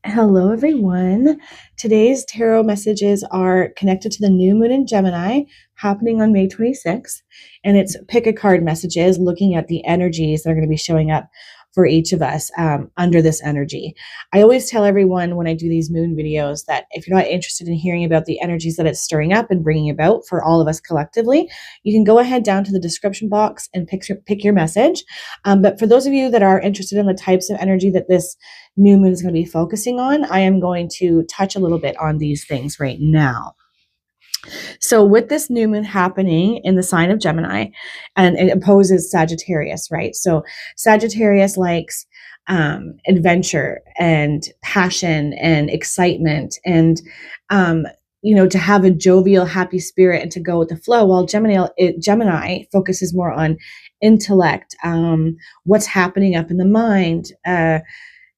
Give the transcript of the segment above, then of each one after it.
Hello, everyone. Today's tarot messages are connected to the new moon in Gemini happening on May 26th. And it's pick a card messages looking at the energies that are going to be showing up for each of us under this energy. I always tell everyone when I do these moon videos that if you're not interested in hearing about the energies that it's stirring up and bringing about for all of us collectively, you can go ahead down to the description box and pick your message. But for those of you that are interested in the types of energy that this new moon is going to be focusing on, I am going to touch a little bit on these things right now. So with this new moon happening in the sign of Gemini, and it opposes Sagittarius, right? So Sagittarius likes adventure and passion and excitement and to have a jovial, happy spirit and to go with the flow, while Gemini focuses more on intellect, what's happening up in the mind,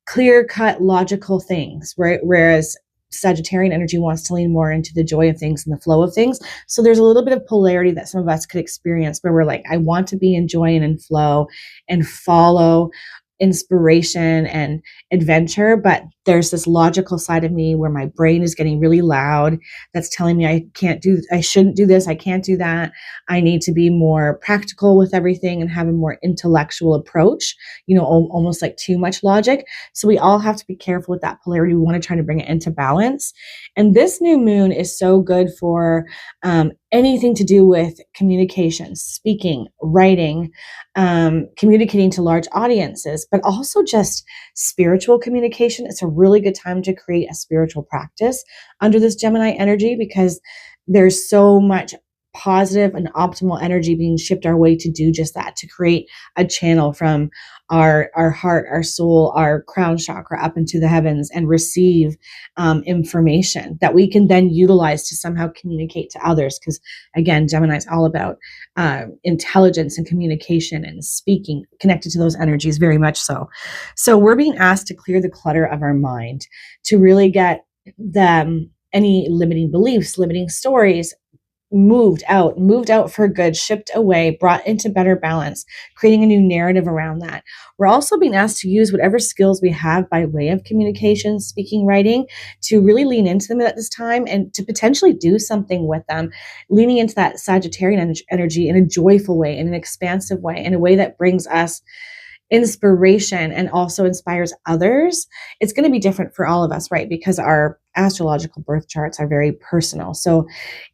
clear-cut, logical things, right? Whereas Sagittarian energy wants to lean more into the joy of things and the flow of things. So there's a little bit of polarity that some of us could experience where we're like, I want to be in joy and in flow and follow inspiration and adventure, but there's this logical side of me where my brain is getting really loud that's telling me I shouldn't do this, I can't do that. I need to be more practical with everything and have a more intellectual approach, almost like too much logic. So we all have to be careful with that polarity. We want to try to bring it into balance. And this new moon is so good for anything to do with communication, speaking, writing, communicating to large audiences, but also just spiritual communication. It's a really good time to create a spiritual practice under this Gemini energy because there's so much positive and optimal energy being shipped our way to do just that, to create a channel from our heart, our soul, our crown chakra up into the heavens and receive information that we can then utilize to somehow communicate to others. Because again, Gemini is all about intelligence and communication and speaking, connected to those energies very much so. So we're being asked to clear the clutter of our mind, to really get any limiting beliefs, limiting stories, moved out for good, shipped away, brought into better balance, creating a new narrative around that. We're also being asked to use whatever skills we have by way of communication, speaking, writing, to really lean into them at this time and to potentially do something with them, leaning into that Sagittarian energy in a joyful way, in an expansive way, in a way that brings us inspiration and also inspires others. It's going to be different for all of us, right? Because our astrological birth charts are very personal. So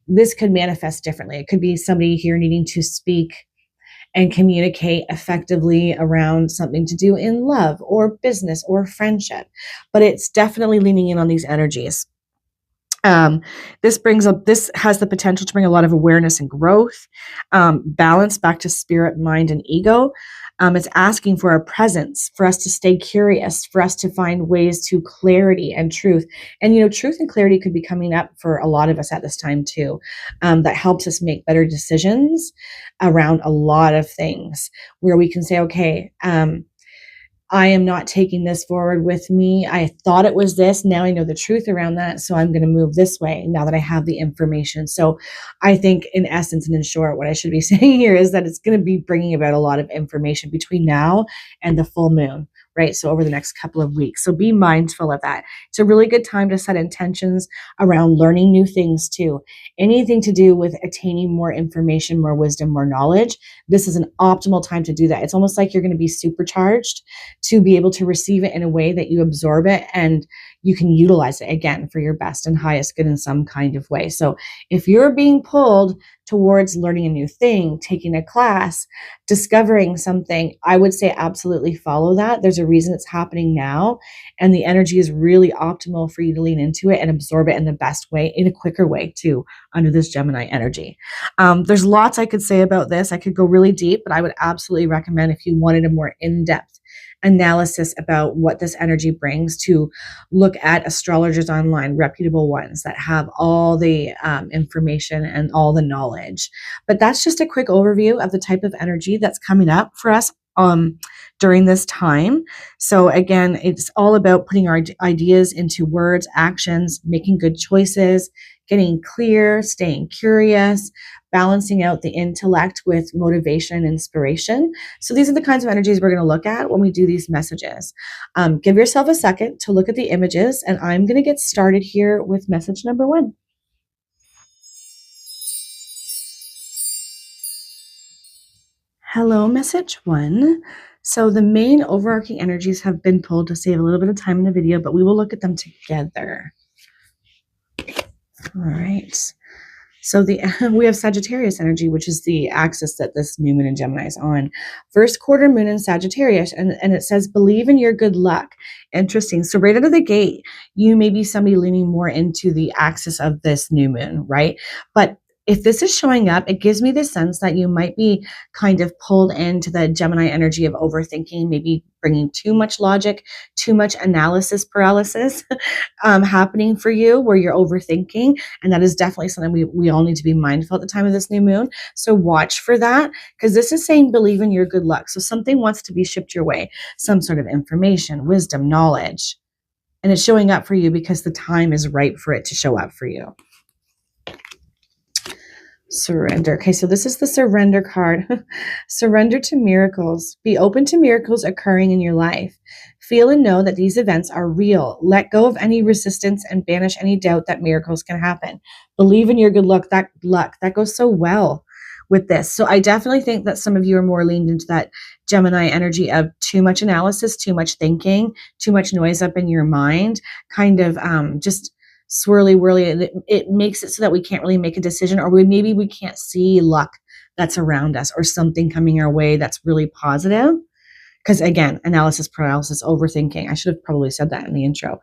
this could manifest differently. It could be somebody here needing to speak and communicate effectively around something to do in love or business or friendship, but it's definitely leaning in on these energies. This has the potential to bring a lot of awareness and growth, balance back to spirit, mind, and ego. It's asking for our presence, for us to stay curious, for us to find ways to clarity and truth. And, truth and clarity could be coming up for a lot of us at this time too. That helps us make better decisions around a lot of things where we can say, okay, I am not taking this forward with me. I thought it was this. Now I know the truth around that. So I'm going to move this way now that I have the information. So I think in essence and in short, what I should be saying here is that it's going to be bringing about a lot of information between now and the full moon, right? So over the next couple of weeks. So be mindful of that. It's a really good time to set intentions around learning new things too. Anything to do with attaining more information, more wisdom, more knowledge. This is an optimal time to do that. It's almost like you're going to be supercharged to be able to receive it in a way that you absorb it and you can utilize it again for your best and highest good in some kind of way. So if you're being pulled towards learning a new thing, taking a class, discovering something, I would say absolutely follow that. There's a reason it's happening now, and the energy is really optimal for you to lean into it and absorb it in the best way, in a quicker way too, under this Gemini energy. There's lots I could say about this. I could go really deep, but I would absolutely recommend, if you wanted a more in-depth analysis about what this energy brings, to look at astrologers online, reputable ones that have all the information and all the knowledge. But that's just a quick overview of the type of energy that's coming up for us during this time. So again, it's all about putting our ideas into words, actions, making good choices, getting clear, staying curious, balancing out the intellect with motivation and inspiration. So these are the kinds of energies we're going to look at when we do these messages. Give yourself a second to look at the images, and I'm going to get started here with message number 1. Hello, message 1. So the main overarching energies have been pulled to save a little bit of time in the video, but we will look at them together. All right. So we have Sagittarius energy, which is the axis that this new moon in Gemini is on. First quarter moon in Sagittarius, and it says, believe in your good luck. Interesting. So right out of the gate, you may be somebody leaning more into the axis of this new moon, right? But if this is showing up, it gives me the sense that you might be kind of pulled into the Gemini energy of overthinking, maybe bringing too much logic, too much analysis paralysis happening for you where you're overthinking. And that is definitely something we all need to be mindful at the time of this new moon. So watch for that, because this is saying believe in your good luck. So something wants to be shipped your way, some sort of information, wisdom, knowledge. And it's showing up for you because the time is right for it to show up for you. Surrender. Okay, so this is the surrender card. Surrender to miracles. Be open to miracles occurring in your life. Feel and know that these events are real. Let go of any resistance and banish any doubt that miracles can happen. Believe in your good luck. That goes so well with this. So I definitely think that some of you are more leaned into that Gemini energy of too much analysis, too much thinking, too much noise up in your mind, kind of just swirly whirly. It makes it so that we can't really make a decision, or maybe we can't see luck that's around us or something coming our way that's really positive. Because again, analysis paralysis, overthinking. I should have probably said that in the intro.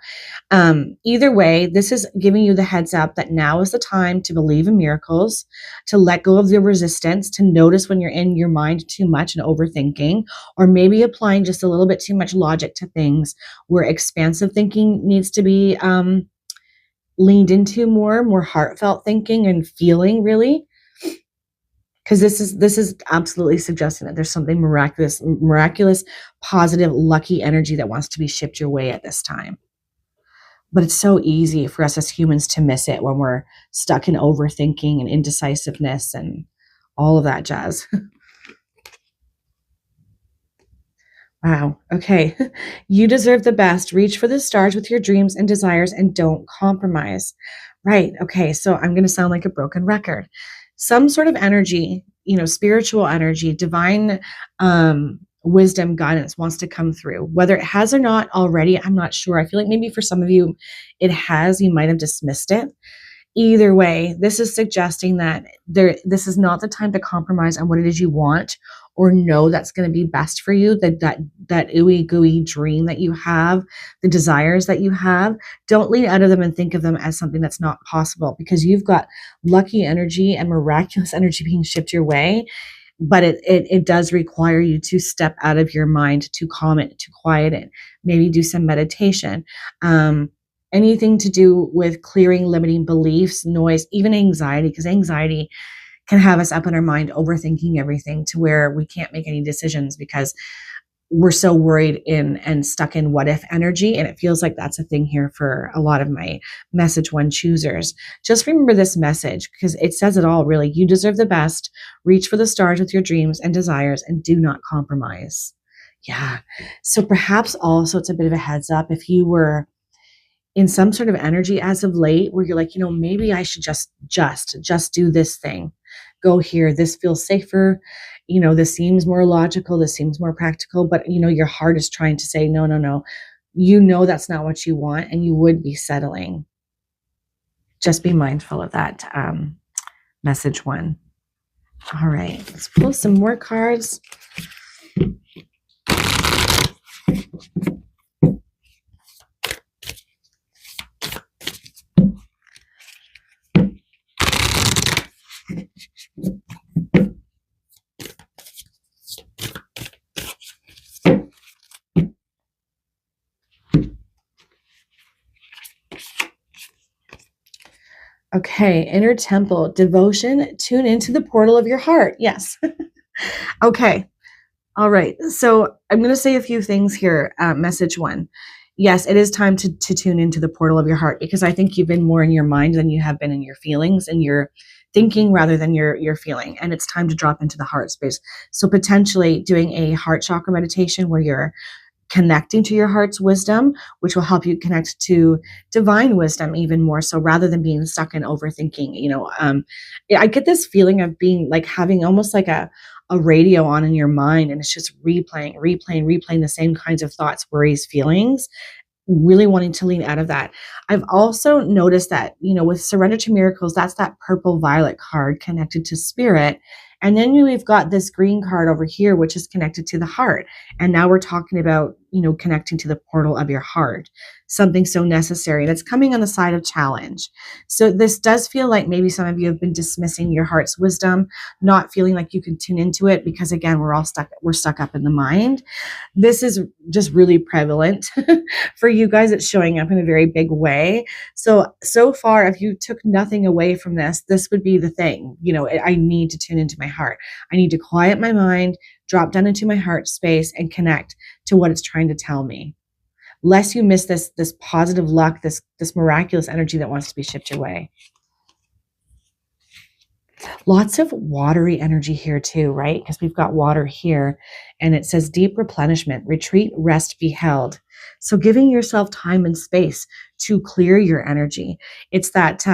Either way, this is giving you the heads up that now is the time to believe in miracles, to let go of the resistance, to notice when you're in your mind too much and overthinking, or maybe applying just a little bit too much logic to things where expansive thinking needs to be leaned into more heartfelt thinking and feeling, really. Because this is absolutely suggesting that there's something miraculous, positive, lucky energy that wants to be shipped your way at this time. But it's so easy for us as humans to miss it when we're stuck in overthinking and indecisiveness and all of that jazz. Wow. Okay. You deserve the best. Reach for the stars with your dreams and desires and don't compromise. Right. Okay. So I'm going to sound like a broken record. Some sort of energy, spiritual energy, divine wisdom, guidance wants to come through. Whether it has or not already, I'm not sure. I feel like maybe for some of you, it has. You might have dismissed it. Either way, this is suggesting that this is not the time to compromise on what it is you want or know that's going to be best for you, that ooey gooey dream that you have, the desires that you have. Don't lean out of them and think of them as something that's not possible, because you've got lucky energy and miraculous energy being shipped your way. But it does require you to step out of your mind, to calm it, to quiet it, maybe do some meditation. Anything to do with clearing limiting beliefs, noise, even anxiety, because anxiety can have us up in our mind overthinking everything to where we can't make any decisions because we're so worried and stuck in what if energy. And it feels like that's a thing here for a lot of my message 1 choosers. Just remember this message, because it says it all, really. You deserve the best. Reach for the stars with your dreams and desires and do not compromise. Yeah. So perhaps also it's a bit of a heads up if you were in some sort of energy as of late where you're like, maybe I should just do this thing. Go here. This feels safer. This seems more logical. This seems more practical, but your heart is trying to say, no. That's not what you want, and you would be settling. Just be mindful of that. Message 1. All right, let's pull some more cards. Okay, inner temple, devotion, tune into the portal of your heart. Yes. Okay. All right. So I'm going to say a few things here. Message 1. yes, it is time to tune into the portal of your heart, because I think you've been more in your mind than you have been in your feelings and your thinking rather than your feeling. And it's time to drop into the heart space. So potentially doing a heart chakra meditation where you're connecting to your heart's wisdom, which will help you connect to divine wisdom even more so, rather than being stuck in overthinking. I get this feeling of being like having almost like a radio on in your mind, and it's just replaying the same kinds of thoughts, worries, feelings, really wanting to lean out of that. I've also noticed that, with Surrender to Miracles, that's that purple violet card connected to spirit. And then we've got this green card over here, which is connected to the heart. And now we're talking about, connecting to the portal of your heart, something so necessary. And it's coming on the side of challenge. So this does feel like maybe some of you have been dismissing your heart's wisdom, not feeling like you can tune into it, because again, we're stuck up in the mind. This is just really prevalent for you guys. It's showing up in a very big way. So far, if you took nothing away from this would be the thing. I need to tune into my heart. I need to quiet my mind, drop down into my heart space, and connect to what it's trying to tell me. Lest you miss this positive luck, this miraculous energy that wants to be shipped your way. Lots of watery energy here too, right? Because we've got water here, and it says deep replenishment, retreat, rest, be held. So giving yourself time and space to clear your energy. It's that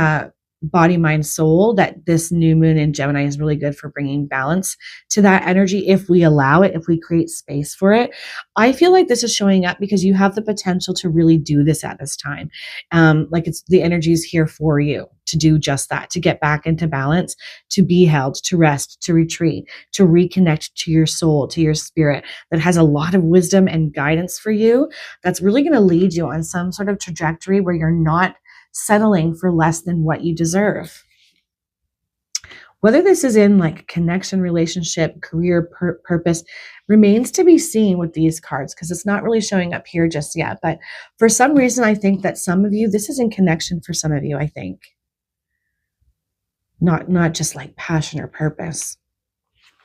body, mind, soul that this new moon in Gemini is really good for bringing balance to that energy if we allow it, if we create space for it. I feel like this is showing up because you have the potential to really do this at this time. Like it's the energy is here for you to do just that, to get back into balance, to be held, to rest, to retreat, to reconnect to your soul, to your spirit that has a lot of wisdom and guidance for you. That's really going to lead you on some sort of trajectory where you're not settling for less than what you deserve. Whether this is in like connection, relationship, career, purpose, remains to be seen with these cards, because it's not really showing up here just yet. But for some reason, I think that some of you, this is in connection for some of you, I think. Not just like passion or purpose.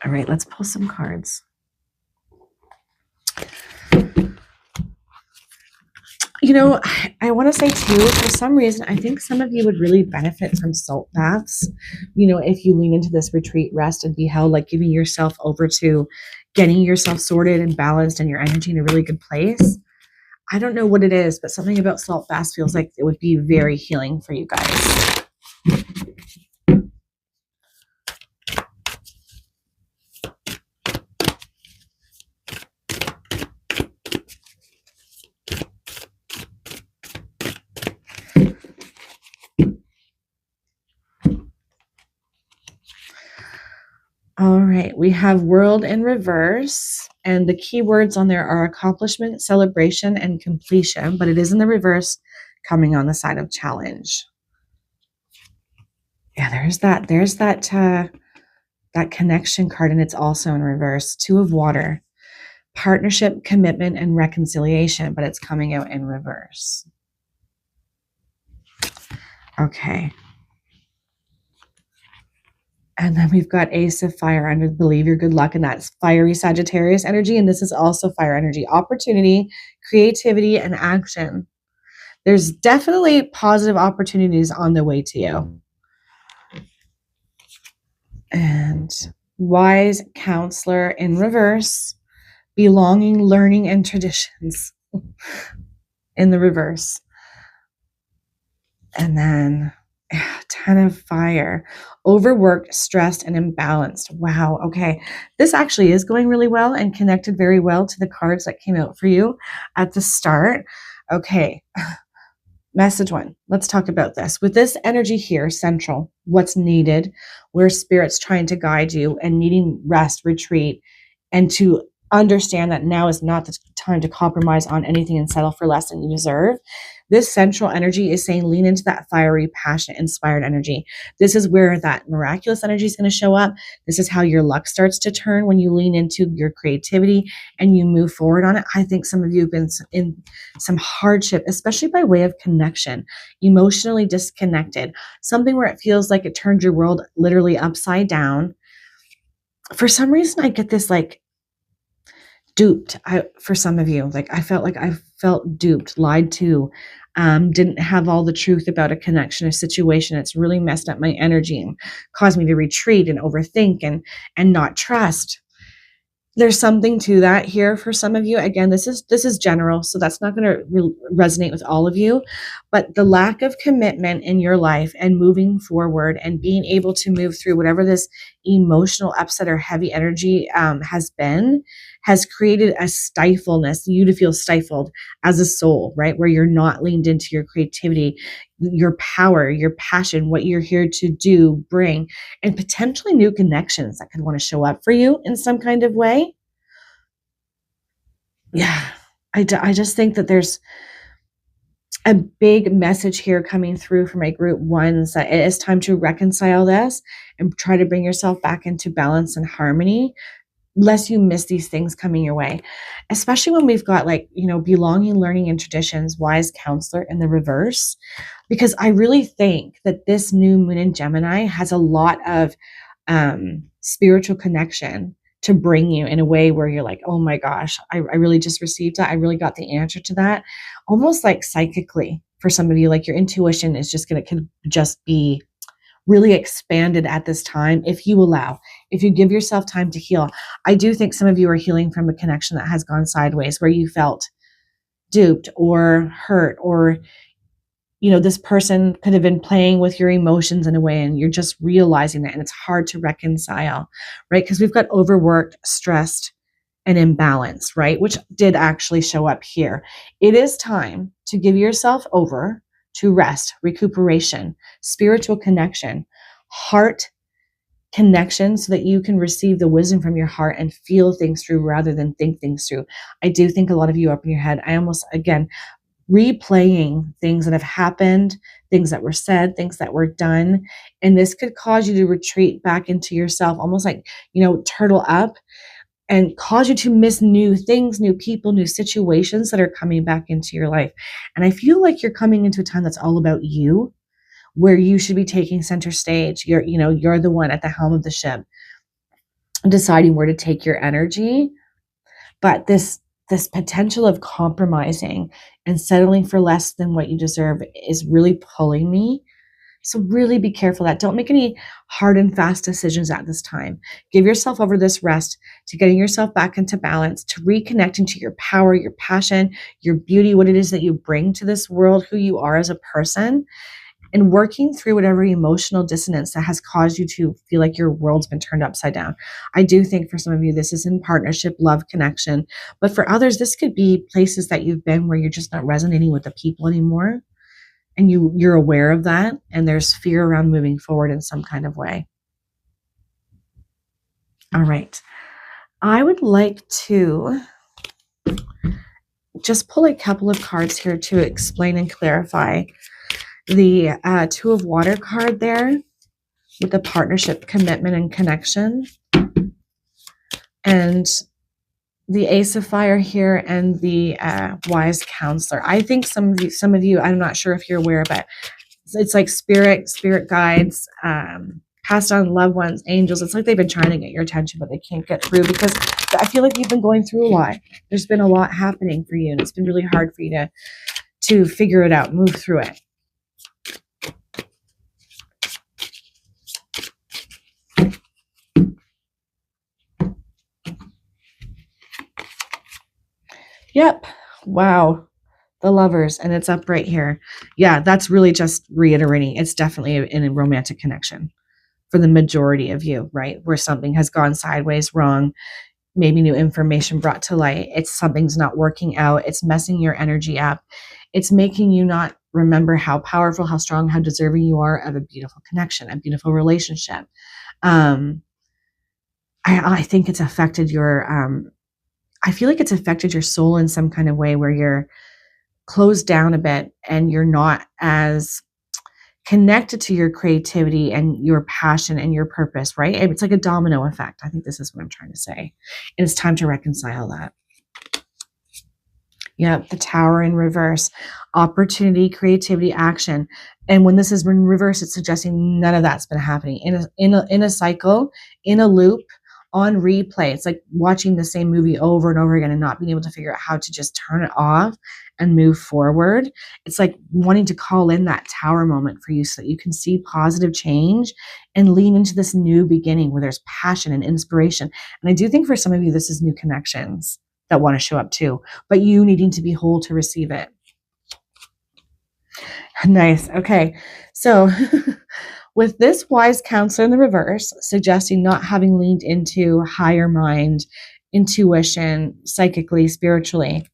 All right, let's pull some cards. I want to say too, for some reason, I think some of you would really benefit from salt baths. If you lean into this retreat, rest, and be held, like giving yourself over to getting yourself sorted and balanced and your energy in a really good place. I don't know what it is, but something about salt baths feels like it would be very healing for you guys. All right, we have world in reverse, and the key words on there are accomplishment, celebration, and completion, but it is in the reverse, coming on the side of challenge. Yeah, there's that connection card, and it's also in reverse. Two of water, partnership, commitment, and reconciliation, but it's coming out in reverse. Okay. And then we've got Ace of Fire under Believe Your Good Luck, and that's fiery Sagittarius energy. And this is also fire energy, opportunity, creativity, and action. There's definitely positive opportunities on the way to you. And Wise Counselor in reverse, belonging, learning, and traditions in the reverse. And then 10 of Fire, overworked, stressed, and imbalanced. Wow. Okay. This actually is going really well and connected very well to the cards that came out for you at the start. Okay. Message one. Let's talk about this. With this energy here, central, what's needed, where spirit's trying to guide you and needing rest, retreat, and to understand that now is not the time to compromise on anything and settle for less than you deserve. This central energy is saying lean into that fiery, passionate, inspired energy. This is where that miraculous energy is going to show up. This is how your luck starts to turn when you lean into your creativity and you move forward on it. I think some of you have been in some hardship, especially by way of connection, emotionally disconnected, something where it feels like it turned your world literally upside down. For some reason, I get this like duped for some of you. Like I felt felt duped, lied to, didn't have all the truth about a connection, a situation. It's really messed up my energy and caused me to retreat and overthink and not trust. There's something to that here for some of you. Again, this is general, so that's not going to resonate with all of you, but the lack of commitment in your life and moving forward and being able to move through whatever this emotional upset or heavy energy has created a stifleness, you to feel stifled as a soul, right? Where you're not leaned into your creativity, your power, your passion, what you're here to do, bring, and potentially new connections that could want to show up for you in some kind of way. Yeah, I just think that there's a big message here coming through for my group ones that it is time to reconcile this and try to bring yourself back into balance and harmony, lest you miss these things coming your way, especially when we've got belonging, learning, and traditions, wise counselor in the reverse. Because I really think that this new moon in Gemini has a lot of spiritual connection to bring you in a way where you're like, oh my gosh, I really just received that. I really got the answer to that. Almost like psychically for some of you, like your intuition is just could just be really expanded at this time if you give yourself time to heal. I do think some of you are healing from a connection that has gone sideways where you felt duped or hurt, or this person could have been playing with your emotions in a way and you're just realizing that, and it's hard to reconcile, right? Because we've got overworked, stressed, and imbalanced, right? Which did actually show up here. It is time to give yourself over to rest, recuperation, spiritual connection, heart connection, so that you can receive the wisdom from your heart and feel things through rather than think things through. I do think a lot of you up in your head, I almost, again, replaying things that have happened, things that were said, things that were done. And this could cause you to retreat back into yourself, almost like, turtle up, and cause you to miss new things, new people, new situations that are coming back into your life. And I feel like you're coming into a time that's all about you, where you should be taking center stage. You're the one at the helm of the ship, deciding where to take your energy. But this potential of compromising and settling for less than what you deserve is really pulling me. So really be careful that don't make any hard and fast decisions at this time. Give yourself over this rest to getting yourself back into balance, to reconnecting to your power, your passion, your beauty, what it is that you bring to this world, who you are as a person, and working through whatever emotional dissonance that has caused you to feel like your world's been turned upside down. I do think for some of you, this is in partnership, love, connection. But for others, this could be places that you've been where you're just not resonating with the people anymore. And you're aware of that. And there's fear around moving forward in some kind of way. All right. I would like to just pull a couple of cards here to explain and clarify the Two of Water card there with the partnership, commitment, and connection, and the Ace of Fire here and the Wise Counselor. I think some of you, I'm not sure if you're aware, but it's like spirit guides, passed on loved ones, angels. It's like they've been trying to get your attention, but they can't get through because I feel like you've been going through a lot. There's been a lot happening for you, and it's been really hard for you to figure it out, move through it. Yep. Wow. The Lovers, and it's up right here. Yeah, that's really just reiterating. It's definitely in a romantic connection for the majority of you, right? Where something has gone sideways, wrong, maybe new information brought to light. It's something's not working out. It's messing your energy up. It's making you not remember how powerful, how strong, how deserving you are of a beautiful connection, a beautiful relationship. I think it's affected your I feel like it's affected your soul in some kind of way where you're closed down a bit and you're not as connected to your creativity and your passion and your purpose, right? It's like a domino effect. I think this is what I'm trying to say. And it's time to reconcile that. Yep, the Tower in reverse. Opportunity, creativity, action. And when this is in reverse, it's suggesting none of that's been happening. In a cycle, in a loop, on replay. It's like watching the same movie over and over again and not being able to figure out how to just turn it off and move forward. It's like wanting to call in that tower moment for you so that you can see positive change and lean into this new beginning where there's passion and inspiration. And I do think for some of you, this is new connections that want to show up too, but you needing to be whole to receive it. Nice. Okay. So with this wise counselor in the reverse, suggesting not having leaned into higher mind, intuition, psychically, spiritually.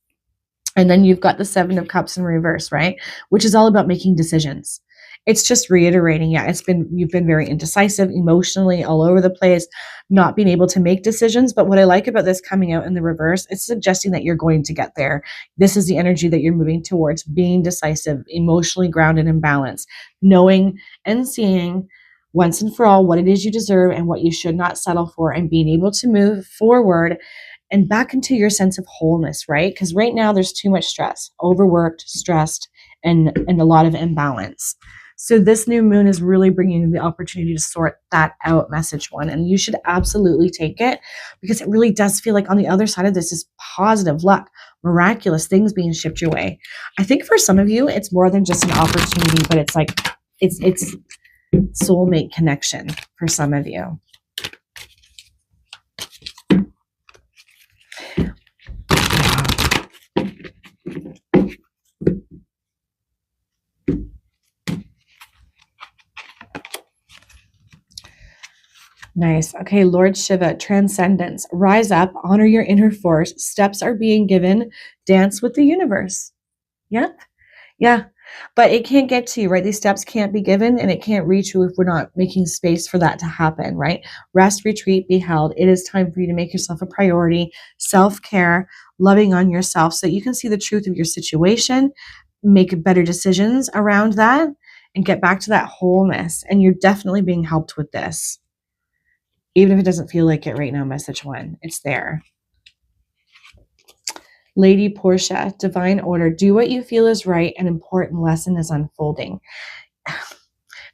And then you've got the 7 of Cups in reverse, right? Which is all about making decisions. It's just reiterating, yeah, you've been very indecisive, emotionally all over the place, not being able to make decisions. But what I like about this coming out in the reverse, it's suggesting that you're going to get there. This is the energy that you're moving towards, being decisive, emotionally grounded and balanced, knowing and seeing once and for all what it is you deserve and what you should not settle for, and being able to move forward and back into your sense of wholeness, right? Because right now there's too much stress, overworked, stressed, and a lot of imbalance. So this new moon is really bringing you the opportunity to sort that out, message one. And you should absolutely take it, because it really does feel like on the other side of this is positive luck, miraculous things being shipped your way. I think for some of you, it's more than just an opportunity, but it's like, it's soulmate connection for some of you. Nice. Okay, Lord Shiva, transcendence. Rise up, honor your inner force. Steps are being given. Dance with the universe. Yep. Yeah. But it can't get to you, right? These steps can't be given and it can't reach you if we're not making space for that to happen, right? Rest, retreat, be held. It is time for you to make yourself a priority. Self-care, loving on yourself so that you can see the truth of your situation, make better decisions around that, and get back to that wholeness. And you're definitely being helped with this. Even if it doesn't feel like it right now, message one, it's there. Lady Portia, divine order. Do what you feel is right. An important lesson is unfolding.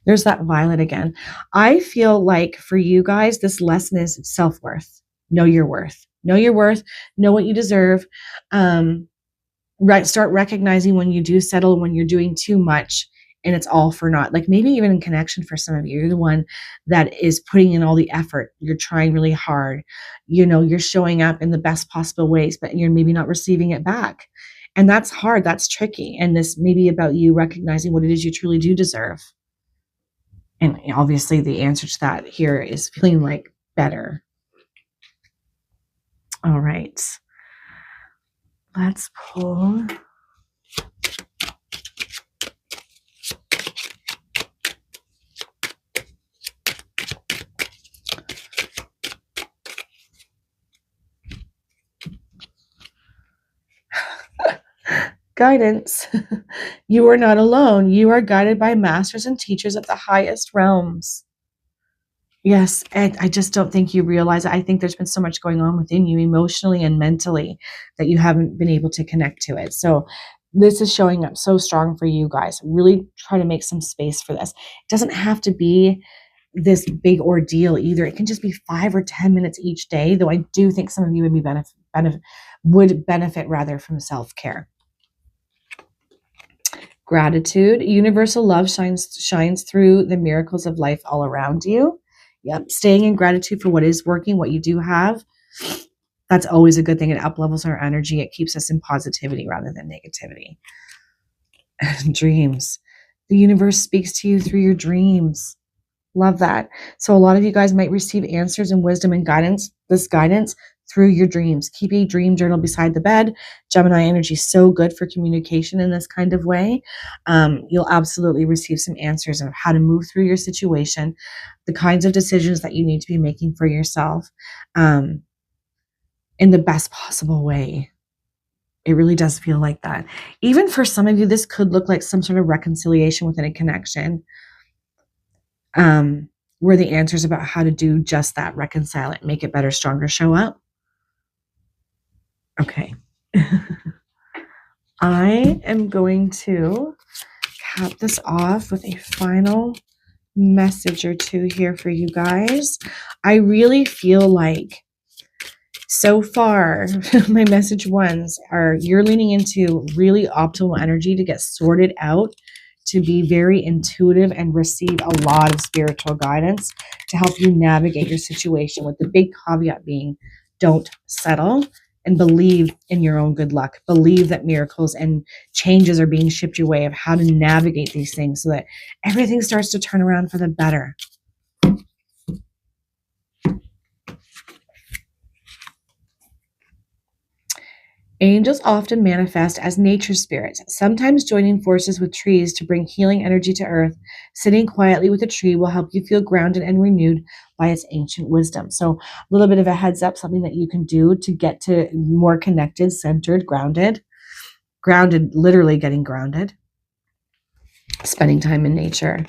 There's that Violet again. I feel like for you guys, this lesson is self-worth. Know your worth. Know your worth. Know what you deserve. Start recognizing when you do settle, when you're doing too much, and it's all for naught. Like maybe even in connection for some of you, you're the one that is putting in all the effort. You're trying really hard. You're showing up in the best possible ways, but you're maybe not receiving it back. And that's hard. That's tricky. And this may be about you recognizing what it is you truly do deserve. And obviously the answer to that here is feeling like better. All right. Let's pull. Guidance. You are not alone. You are guided by masters and teachers of the highest realms. Yes, and I just don't think you realize it. I think there's been so much going on within you emotionally and mentally that you haven't been able to connect to it. So this is showing up so strong for you guys. Really try to make some space for this. It doesn't have to be this big ordeal either. It can just be 5 or 10 minutes each day, though I do think some of you would benefit rather from self-care. Gratitude. Universal love shines through the miracles of life all around you. Yep. Staying in gratitude for what is working, what you do have. That's always a good thing. It up-levels our energy. It keeps us in positivity rather than negativity. Dreams. The universe speaks to you through your dreams. Love that. So a lot of you guys might receive answers and wisdom and guidance, this guidance through your dreams. Keep a dream journal beside the bed. Gemini energy is so good for communication in this kind of way. You'll absolutely receive some answers of how to move through your situation, the kinds of decisions that you need to be making for yourself in the best possible way. It really does feel like that. Even for some of you, this could look like some sort of reconciliation within a connection. Where the answers about how to do just that, reconcile it, make it better, stronger, show up. Okay. I am going to cap this off with a final message or two here for you guys. I really feel like So far, my message ones are you're leaning into really optimal energy to get sorted out, to be very intuitive and receive a lot of spiritual guidance to help you navigate your situation, with the big caveat being don't settle and believe in your own good luck. Believe that miracles and changes are being shipped your way of how to navigate these things so that everything starts to turn around for the better. Angels often manifest as nature spirits, sometimes joining forces with trees to bring healing energy to earth. Sitting quietly with a tree will help you feel grounded and renewed by its ancient wisdom. So, a little bit of a heads up, something that you can do to get to more connected, centered, grounded, literally getting grounded, spending time in nature.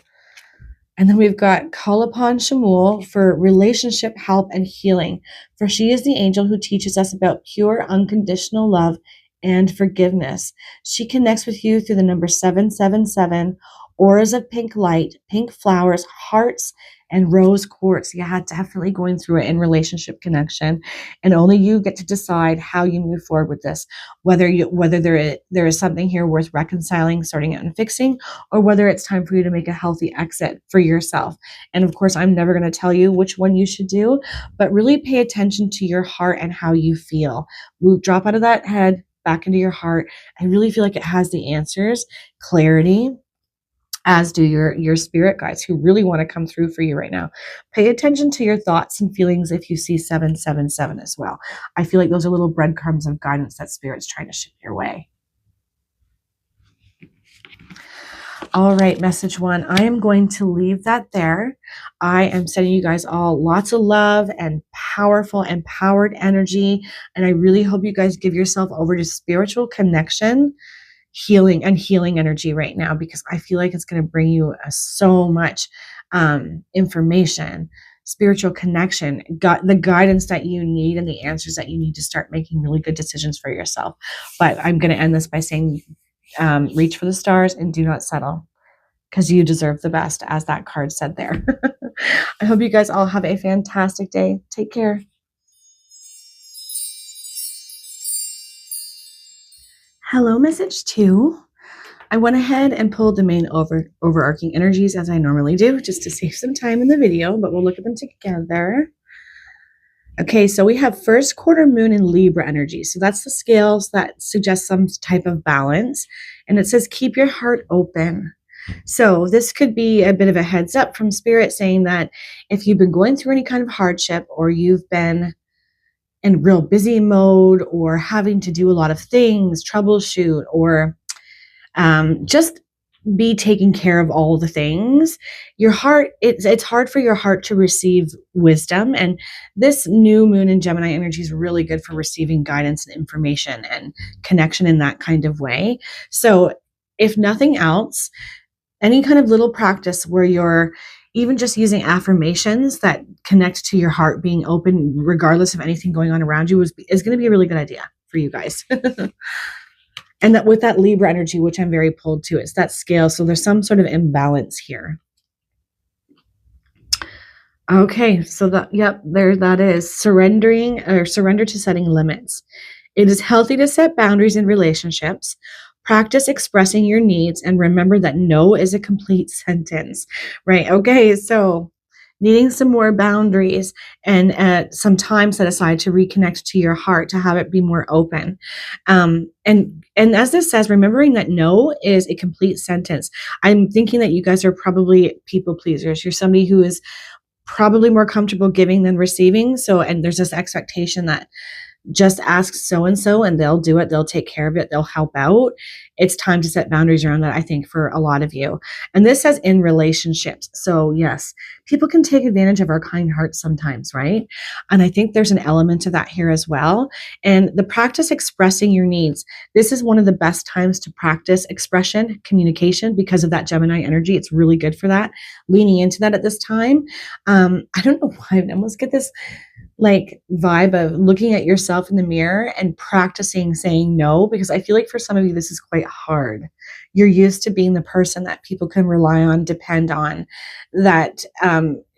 And then we've got call upon Shamul for relationship help and healing, for she is the angel who teaches us about pure, unconditional love and forgiveness. She connects with you through the number 777, auras of pink light, pink flowers, hearts, and rose quartz. Yeah, definitely going through it in relationship connection. And only you get to decide how you move forward with this, whether there is something here worth reconciling, sorting out, and fixing, or whether it's time for you to make a healthy exit for yourself. And of course, I'm never going to tell you which one you should do, but really pay attention to your heart and how you feel. Drop out of that head, back into your heart. I really feel like it has the answers, clarity, as do your spirit guides who really want to come through for you right now. Pay attention to your thoughts and feelings if you see 777 as well. I feel like those are little breadcrumbs of guidance that Spirit's trying to ship your way. All right, message one, I am going to leave that there. I am sending you guys all lots of love and powerful, empowered energy. And I really hope you guys give yourself over to spiritual connection, healing energy right now, because I feel like it's going to bring you so much information, spiritual connection, the guidance that you need and the answers that you need to start making really good decisions for yourself. But I'm going to end this by saying, reach for the stars and do not settle, because you deserve the best, as that card said there. I hope you guys all have a fantastic day. Take care. Hello, message two. I went ahead and pulled the main overarching energies as I normally do, just to save some time in the video, but we'll look at them together. Okay, so we have first quarter moon in Libra energy. So that's the scales that suggest some type of balance. And it says, keep your heart open. So this could be a bit of a heads up from Spirit saying that if you've been going through any kind of hardship, or you've been in real busy mode, or having to do a lot of things, troubleshoot, or just be taking care of all the things, your heart, it's hard for your heart to receive wisdom. And this new moon in Gemini energy is really good for receiving guidance and information and connection in that kind of way. So if nothing else, any kind of little practice where you're even just using affirmations that connect to your heart being open, regardless of anything going on around you, is going to be a really good idea for you guys. And that with that Libra energy, which I'm very pulled to, it's that scale. So there's some sort of imbalance here. Okay, so there that is. Surrender to setting limits. It is healthy to set boundaries in relationships. Practice expressing your needs, and remember that no is a complete sentence, right? Okay, so needing some more boundaries and some time set aside to reconnect to your heart, to have it be more open. And as this says, remembering that no is a complete sentence. I'm thinking that you guys are probably people pleasers. You're somebody who is probably more comfortable giving than receiving. So, and there's this expectation that just ask so-and-so and they'll do it. They'll take care of it. They'll help out. It's time to set boundaries around that, I think, for a lot of you. And this says in relationships. So yes, people can take advantage of our kind hearts sometimes, right? And I think there's an element of that here as well. And the practice expressing your needs. This is one of the best times to practice expression, communication, because of that Gemini energy. It's really good for that. Leaning into that at this time. I don't know why. I almost get this like vibe of looking at yourself in the mirror and practicing saying no, because I feel like for some of you this is quite hard. You're used to being the person that people can rely on, depend on, that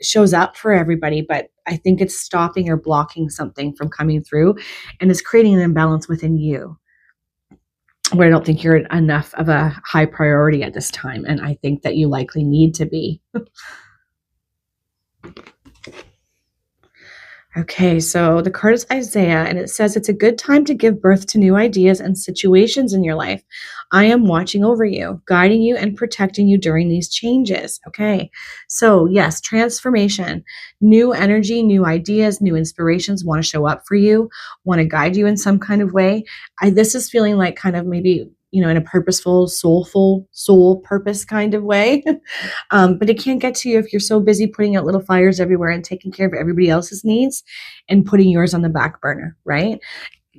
shows up for everybody, but I think it's stopping or blocking something from coming through, and it's creating an imbalance within you where I don't think you're enough of a high priority at this time, and I think that you likely need to be. Okay, so the card is Isaiah, and it says it's a good time to give birth to new ideas and situations in your life. I am watching over you, guiding you, and protecting you during these changes. Okay, so yes, transformation, new energy, new ideas, new inspirations want to show up for you, want to guide you in some kind of way. This is feeling like kind of maybe, you know, in a purposeful, soulful, soul purpose kind of way. But it can't get to you if you're so busy putting out little fires everywhere and taking care of everybody else's needs and putting yours on the back burner, right?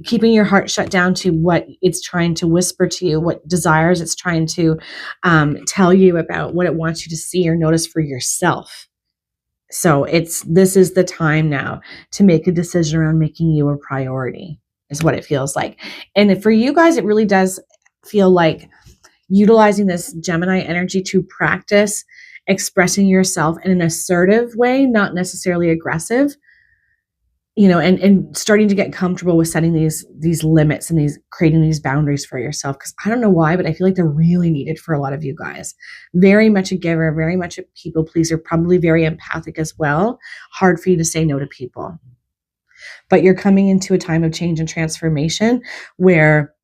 Keeping your heart shut down to what it's trying to whisper to you, what desires it's trying to tell you about, what it wants you to see or notice for yourself. So this is the time now to make a decision around making you a priority, is what it feels like. And for you guys, it really does feel like utilizing this Gemini energy to practice expressing yourself in an assertive way, not necessarily aggressive, you know, and starting to get comfortable with setting these limits and creating these boundaries for yourself. Because I don't know why, but I feel like they're really needed for a lot of you guys. Very much a giver, very much a people pleaser, probably very empathic as well. Hard for you to say no to people. But you're coming into a time of change and transformation where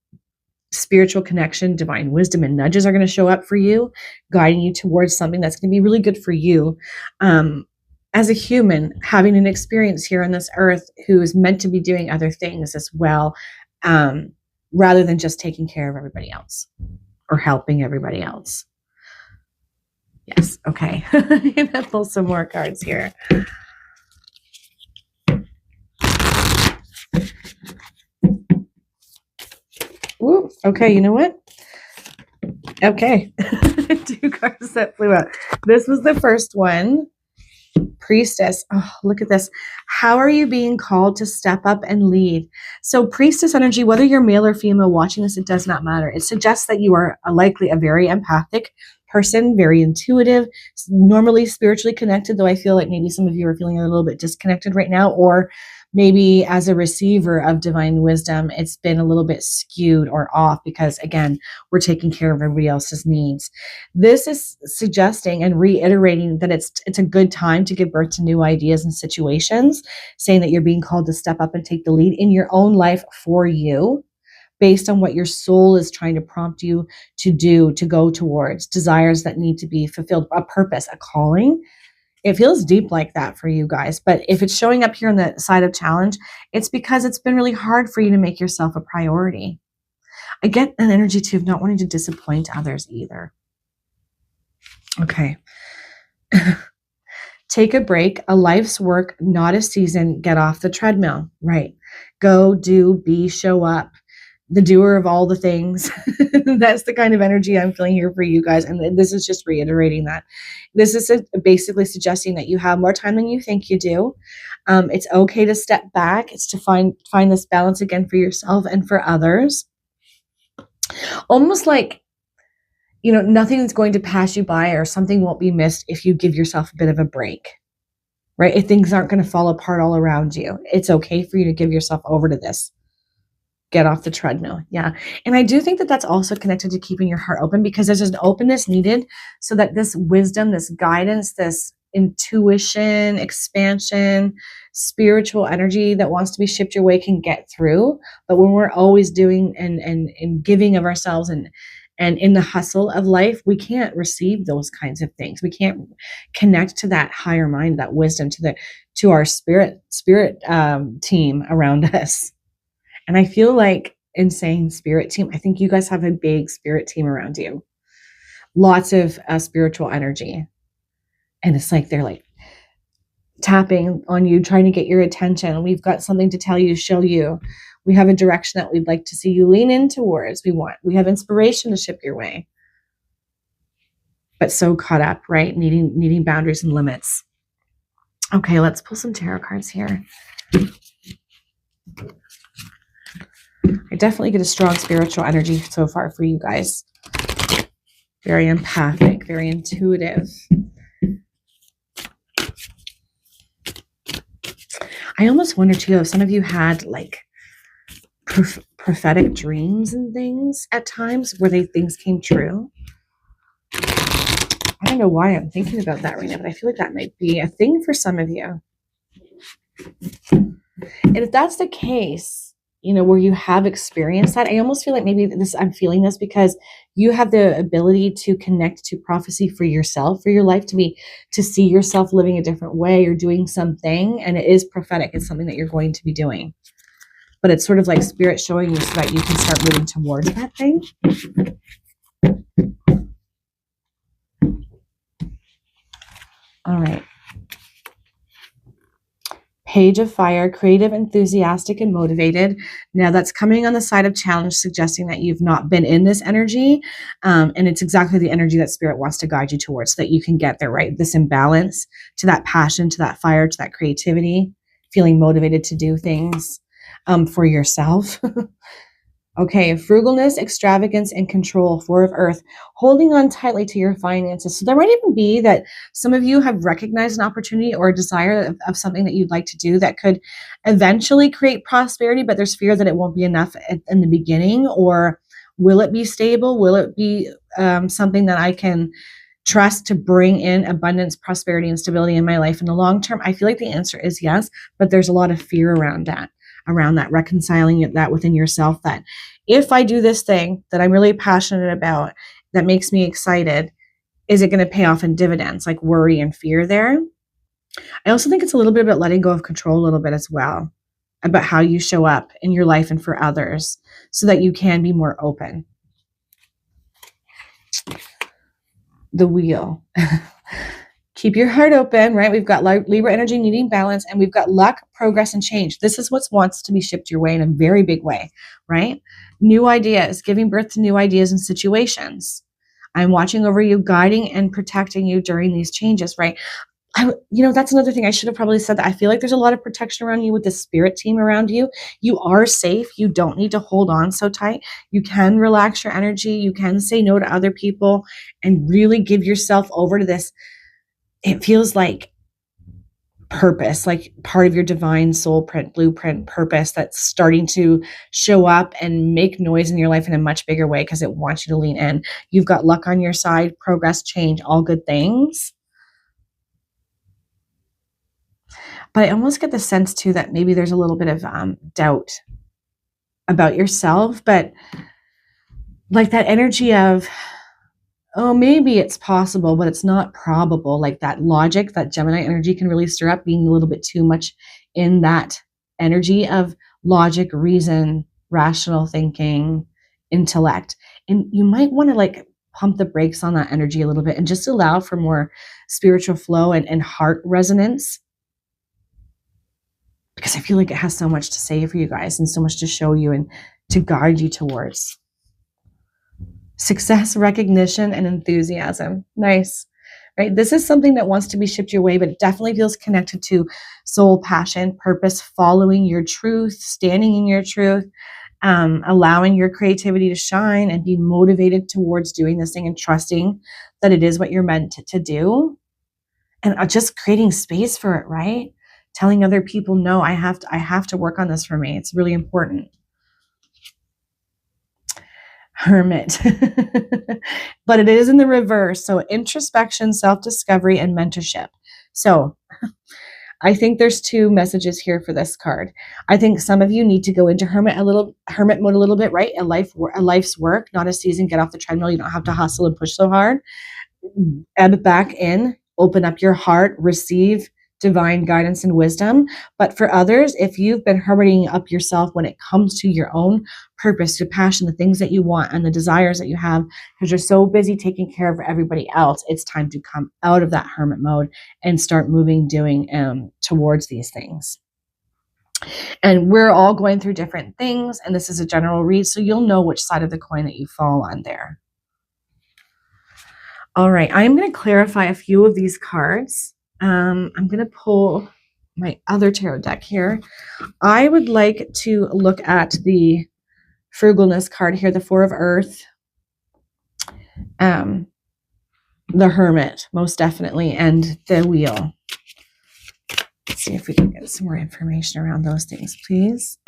spiritual connection, divine wisdom, and nudges are going to show up for you, guiding you towards something that's going to be really good for you. As a human, having an experience here on this earth who is meant to be doing other things as well, rather than just taking care of everybody else or helping everybody else. Yes. Okay. I'm going to pull some more cards here. Ooh, okay, you know what? Okay. 2 cards that flew out. This was the first one. Priestess. Oh, look at this. How are you being called to step up and lead? So priestess energy, whether you're male or female watching this, it does not matter. It suggests that you are likely a very empathic person, very intuitive, normally spiritually connected, though I feel like maybe some of you are feeling a little bit disconnected right now, or maybe as a receiver of divine wisdom, it's been a little bit skewed or off because, again, we're taking care of everybody else's needs. This is suggesting and reiterating that it's a good time to give birth to new ideas and situations, saying that you're being called to step up and take the lead in your own life for you, based on what your soul is trying to prompt you to do, to go towards, desires that need to be fulfilled, a purpose, a calling. It feels deep like that for you guys. But if it's showing up here on the side of challenge, it's because it's been really hard for you to make yourself a priority. I get an energy too of not wanting to disappoint others either. Okay. Take a break, a life's work, not a season. Get off the treadmill. Right. Go, do, be, show up. The doer of all the things. That's the kind of energy I'm feeling here for you guys. And this is just reiterating that. This is basically suggesting that you have more time than you think you do. It's okay to step back. It's to find this balance again for yourself and for others. Almost like, you know, nothing's going to pass you by or something won't be missed if you give yourself a bit of a break, right? If things aren't going to fall apart all around you, it's okay for you to give yourself over to this. Get off the treadmill. Yeah. And I do think that that's also connected to keeping your heart open, because there's an openness needed so that this wisdom, this guidance, this intuition, expansion, spiritual energy that wants to be shipped your way can get through. But when we're always doing and giving of ourselves and in the hustle of life, we can't receive those kinds of things. We can't connect to that higher mind, that wisdom, to our spirit team around us. And I feel like, in saying spirit team, I think you guys have a big spirit team around you. Lots of spiritual energy. And it's like they're like tapping on you, trying to get your attention. We've got something to tell you, show you. We have a direction that we'd like to see you lean in towards. We have inspiration to ship your way. But so caught up, right? Needing boundaries and limits. Okay, let's pull some tarot cards here. I definitely get a strong spiritual energy so far for you guys. Very empathic, very intuitive. I almost wonder too if some of you had like prophetic dreams and things at times where things came true. I don't know why I'm thinking about that right now, but I feel like that might be a thing for some of you. And if that's the case, you know, where you have experienced that, I almost feel like maybe I'm feeling this because you have the ability to connect to prophecy for yourself, for your life, to see yourself living a different way or doing something. And it is prophetic. It's something that you're going to be doing. But it's sort of like spirit showing you so that you can start moving towards that thing. All right. Page of Fire, creative, enthusiastic, and motivated. Now that's coming on the side of challenge, suggesting that you've not been in this energy. And it's exactly the energy that Spirit wants to guide you towards so that you can get there, right? This imbalance to that passion, to that fire, to that creativity, feeling motivated to do things for yourself. Okay, frugalness, extravagance, and control, Four of Earth, holding on tightly to your finances. So there might even be that some of you have recognized an opportunity or a desire of something that you'd like to do that could eventually create prosperity, but there's fear that it won't be enough in the beginning. Or will it be stable? Will it be something that I can trust to bring in abundance, prosperity, and stability in my life in the long term? I feel like the answer is yes, but there's a lot of fear around that, reconciling that within yourself, that if I do this thing that I'm really passionate about, that makes me excited, is it going to pay off in dividends? Like worry and fear there. I also think it's a little bit about letting go of control a little bit as well, about how you show up in your life and for others so that you can be more open. The Wheel. Keep your heart open, right? We've got Libra energy needing balance, and we've got luck, progress, and change. This is what wants to be shipped your way in a very big way, right? New ideas, giving birth to new ideas and situations. I'm watching over you, guiding and protecting you during these changes, right? That's another thing I should have probably said, that I feel like there's a lot of protection around you with the spirit team around you. You are safe. You don't need to hold on so tight. You can relax your energy. You can say no to other people and really give yourself over to this. It feels like purpose, like part of your divine soul print, blueprint purpose that's starting to show up and make noise in your life in a much bigger way because it wants you to lean in. You've got luck on your side, progress, change, all good things. But I almost get the sense too that maybe there's a little bit of doubt about yourself, but like that energy of, oh, maybe it's possible, but it's not probable. Like that logic, that Gemini energy can really stir up, being a little bit too much in that energy of logic, reason, rational thinking, intellect. And you might want to like pump the brakes on that energy a little bit and just allow for more spiritual flow and heart resonance. Because I feel like it has so much to say for you guys and so much to show you and to guide you towards. Success, recognition, and enthusiasm. Nice, right? This is something that wants to be shipped your way, but it definitely feels connected to soul, passion, purpose, following your truth, standing in your truth, allowing your creativity to shine and be motivated towards doing this thing and trusting that it is what you're meant to do. And just creating space for it, right? Telling other people, no, I have to work on this for me. It's really important. Hermit. But it is in the reverse. So introspection, self-discovery, and mentorship. So I think there's two messages here for this card. I think some of you need to go into hermit mode a little bit, right? A life's work, not a season. Get off the treadmill. You don't have to hustle and push so hard. Ebb back in, open up your heart, receive divine guidance and wisdom. But for others, if you've been hermiting up yourself when it comes to your own purpose, your passion, the things that you want and the desires that you have, because you're so busy taking care of everybody else, it's time to come out of that hermit mode and start doing towards these things. And we're all going through different things, and this is a general read, so you'll know which side of the coin that you fall on there. All right, I'm going to clarify a few of these cards I'm going to pull my other tarot deck here. I would like to look at the frugalness card here, the Four of Earth, the Hermit, most definitely, and the Wheel. Let's see if we can get some more information around those things, please.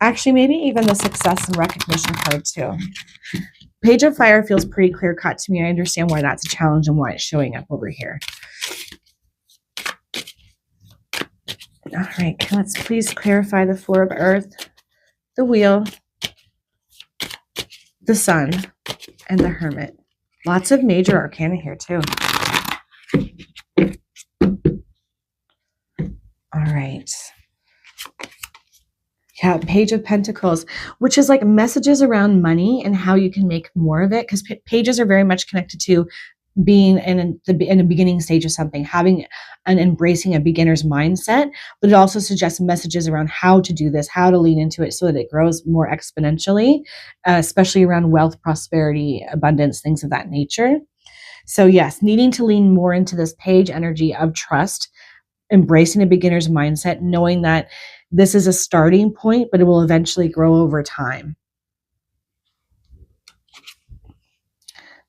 Actually, maybe even the Success and Recognition card too. Page of Fire feels pretty clear cut to me. I understand why that's a challenge and why it's showing up over here. All right, let's please clarify the Four of Earth, the Wheel, the Sun, and the Hermit. Lots of major arcana here too. All right. Yeah, Page of Pentacles, which is like messages around money and how you can make more of it, because pages are very much connected to being in a beginning stage of something, having and embracing a beginner's mindset, but it also suggests messages around how to do this, how to lean into it so that it grows more exponentially, especially around wealth, prosperity, abundance, things of that nature. So yes, needing to lean more into this page energy of trust, embracing a beginner's mindset, knowing that this is a starting point, but it will eventually grow over time.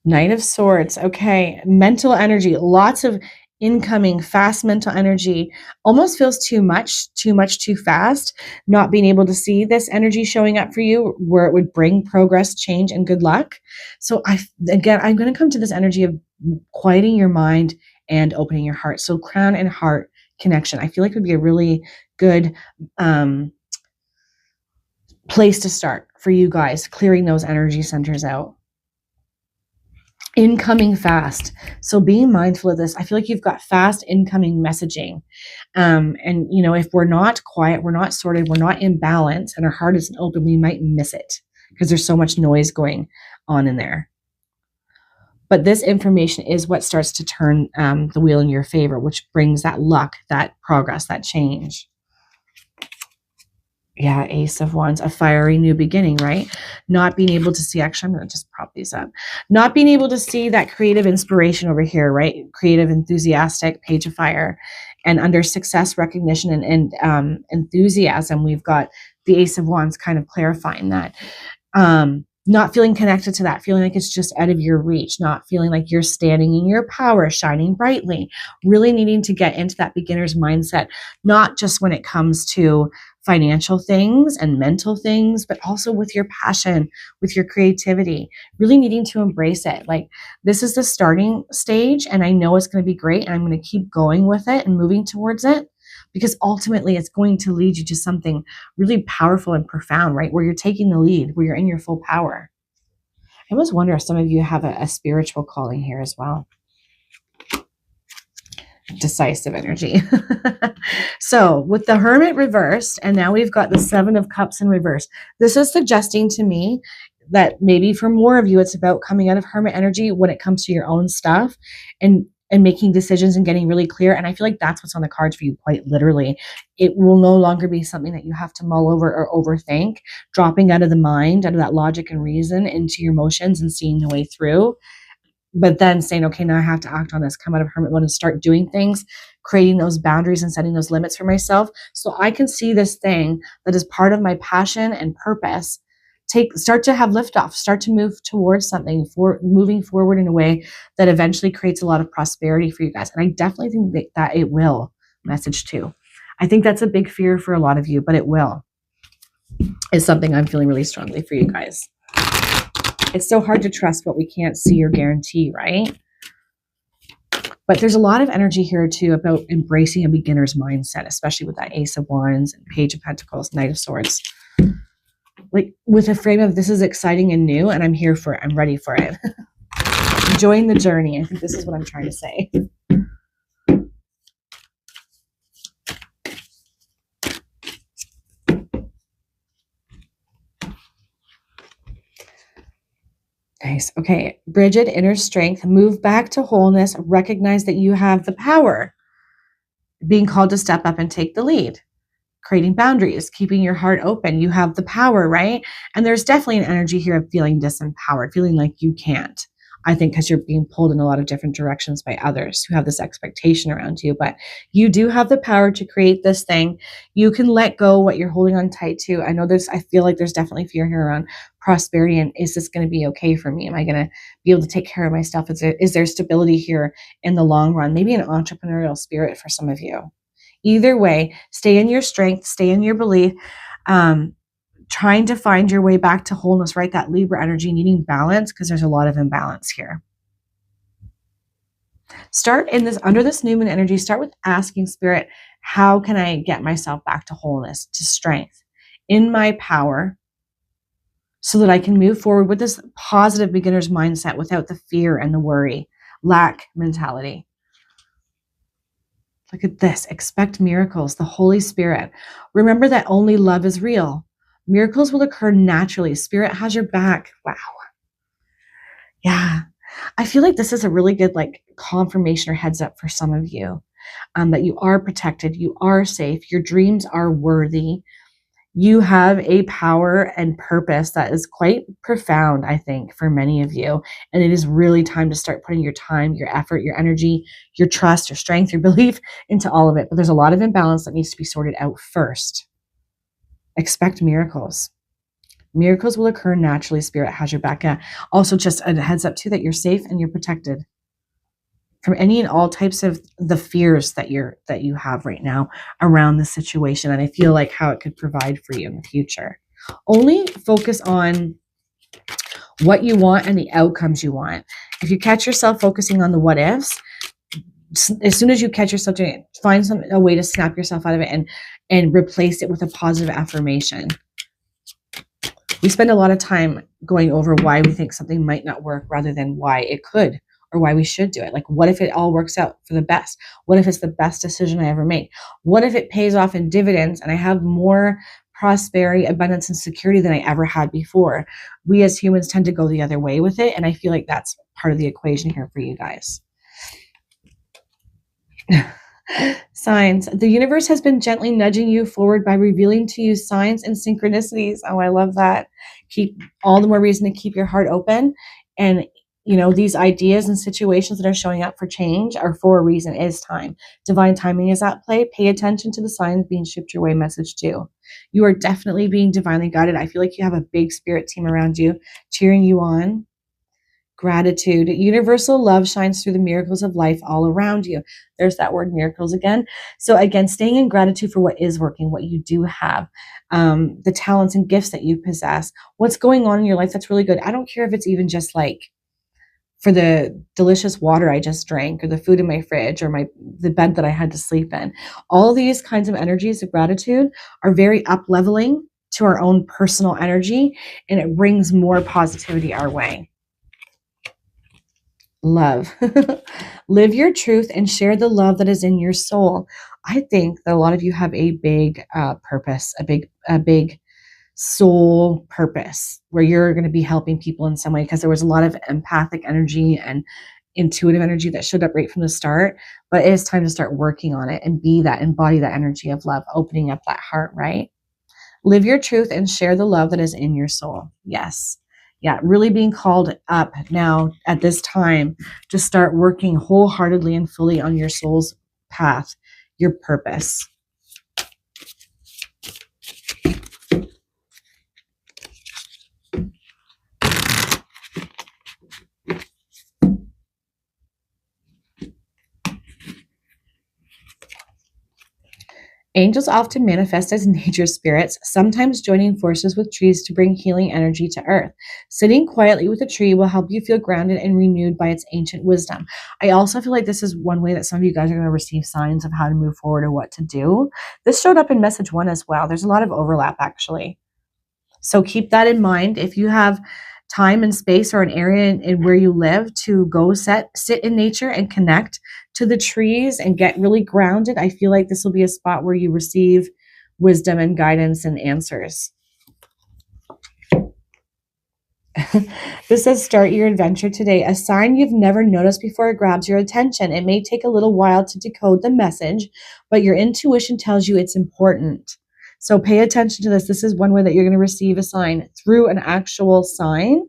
Knight of Swords. Okay. Mental energy, lots of incoming fast mental energy. Almost feels too much, too fast. Not being able to see this energy showing up for you where it would bring progress, change, and good luck. So I'm going to come to this energy of quieting your mind and opening your heart. So crown and heart connection, I feel like would be a really good place to start for you guys, clearing those energy centers out. Incoming fast. So being mindful of this, I feel like you've got fast incoming messaging. And, you know, if we're not quiet, we're not sorted, we're not in balance, and our heart isn't open, we might miss it because there's so much noise going on in there. But this information is what starts to turn the wheel in your favor, which brings that luck, that progress, that change. Yeah, Ace of Wands, a fiery new beginning, right? Not being able to see, actually, I'm going to just prop these up. Not being able to see that creative inspiration over here, right? Creative, enthusiastic, Page of Fire. And under success, recognition, and enthusiasm, we've got the Ace of Wands kind of clarifying that. Not feeling connected to that, feeling like it's just out of your reach, not feeling like you're standing in your power, shining brightly, really needing to get into that beginner's mindset, not just when it comes to financial things and mental things, but also with your passion, with your creativity, really needing to embrace it. Like, this is the starting stage, and I know it's going to be great, and I'm going to keep going with it and moving towards it, because ultimately it's going to lead you to something really powerful and profound, right? Where you're taking the lead, where you're in your full power. I almost wonder if some of you have a spiritual calling here as well. Decisive energy. So with the Hermit reversed, and now we've got the Seven of Cups in reverse, this is suggesting to me that maybe for more of you, it's about coming out of Hermit energy when it comes to your own stuff and making decisions and getting really clear. And I feel like that's what's on the cards for you, quite literally. It will no longer be something that you have to mull over or overthink, dropping out of the mind, out of that logic and reason into your emotions and seeing the way through. But then saying, okay, now I have to act on this, come out of Hermit mode and start doing things, creating those boundaries and setting those limits for myself so I can see this thing that is part of my passion and purpose start to have liftoff, start to move towards something, moving forward in a way that eventually creates a lot of prosperity for you guys. And I definitely think that it will. Message 2. I think that's a big fear for a lot of you, but it will. Is something I'm feeling really strongly for you guys. It's so hard to trust what we can't see or guarantee, right? But there's a lot of energy here too about embracing a beginner's mindset, especially with that Ace of Wands and Page of Pentacles, Knight of Swords. Like with a frame of this is exciting and new, and I'm here for it. I'm ready for it. Enjoying the journey. I think this is what I'm trying to say. Nice. Okay. Bridget, inner strength, move back to wholeness, recognize that you have the power, being called to step up and take the lead. Creating boundaries, keeping your heart open. You have the power, right? And there's definitely an energy here of feeling disempowered, feeling like you can't. I think because you're being pulled in a lot of different directions by others who have this expectation around you. But you do have the power to create this thing. You can let go what you're holding on tight to. I feel like there's definitely fear here around prosperity. And is this going to be okay for me? Am I going to be able to take care of myself? Is there stability here in the long run? Maybe an entrepreneurial spirit for some of you. Either way, stay in your strength, stay in your belief, trying to find your way back to wholeness, right? That Libra energy, needing balance, because there's a lot of imbalance here. Start under this new moon energy, start with asking Spirit, how can I get myself back to wholeness, to strength, in my power, so that I can move forward with this positive beginner's mindset without the fear and the worry, lack mentality. Look at this. Expect miracles, the Holy Spirit. Remember that only love is real. Miracles will occur naturally. Spirit has your back. Wow. Yeah. I feel like this is a really good confirmation or heads up for some of you, that you are protected. You are safe. Your dreams are worthy. You have a power and purpose that is quite profound, I think, for many of you. And it is really time to start putting your time, your effort, your energy, your trust, your strength, your belief into all of it. But there's a lot of imbalance that needs to be sorted out first. Expect miracles. Miracles will occur naturally. Spirit has your back. Also, just a heads up too, that you're safe and you're protected from any and all types of the fears that you have right now around the situation. And I feel like how it could provide for you in the future. Only focus on what you want and the outcomes you want. If you catch yourself focusing on the what ifs, as soon as you catch yourself doing it, find a way to snap yourself out of it and replace it with a positive affirmation. We spend a lot of time going over why we think something might not work rather than why it could, or why we should do it. Like, what if it all works out for the best? What if it's the best decision I ever made? What if it pays off in dividends and I have more prosperity, abundance, and security than I ever had before? We as humans tend to go the other way with it. And I feel like that's part of the equation here for you guys. Signs. The universe has been gently nudging you forward by revealing to you signs and synchronicities. Oh, I love that. Keep all the more reason to keep your heart open. And, these ideas and situations that are showing up for change are for a reason. It is time. Divine timing is at play. Pay attention to the signs being shipped your way. Message 2. You are definitely being divinely guided. I feel like you have a big spirit team around you cheering you on. Gratitude. Universal love shines through the miracles of life all around you. There's that word miracles again. So again, staying in gratitude for what is working, what you do have, the talents and gifts that you possess, what's going on in your life that's really good. I don't care if it's even just for the delicious water I just drank, or the food in my fridge, or the bed that I had to sleep in. All these kinds of energies of gratitude are very up-leveling to our own personal energy, and it brings more positivity our way. Love. Live your truth and share the love that is in your soul. I think that a lot of you have a big purpose, a big soul purpose, where you're going to be helping people in some way, because there was a lot of empathic energy and intuitive energy that showed up right from the start. But it is time to start working on it and embody that energy of love, opening up that heart, right? Live your truth and share the love that is in your soul. Yes. Yeah, really being called up now at this time to start working wholeheartedly and fully on your soul's path, your purpose. Angels often manifest as nature spirits, sometimes joining forces with trees to bring healing energy to earth. Sitting quietly with a tree will help you feel grounded and renewed by its ancient wisdom. I also feel like this is one way that some of you guys are going to receive signs of how to move forward or what to do. This showed up in message 1 as well. There's a lot of overlap, actually. So keep that in mind. If you have time and space or an area in where you live to go sit in nature and connect to the trees and get really grounded, I feel like this will be a spot where you receive wisdom and guidance and answers. This says, start your adventure today. A sign you've never noticed before grabs your attention. It may take a little while to decode the message, but your intuition tells you it's important. So pay attention to this. This is one way that you're going to receive a sign, through an actual sign.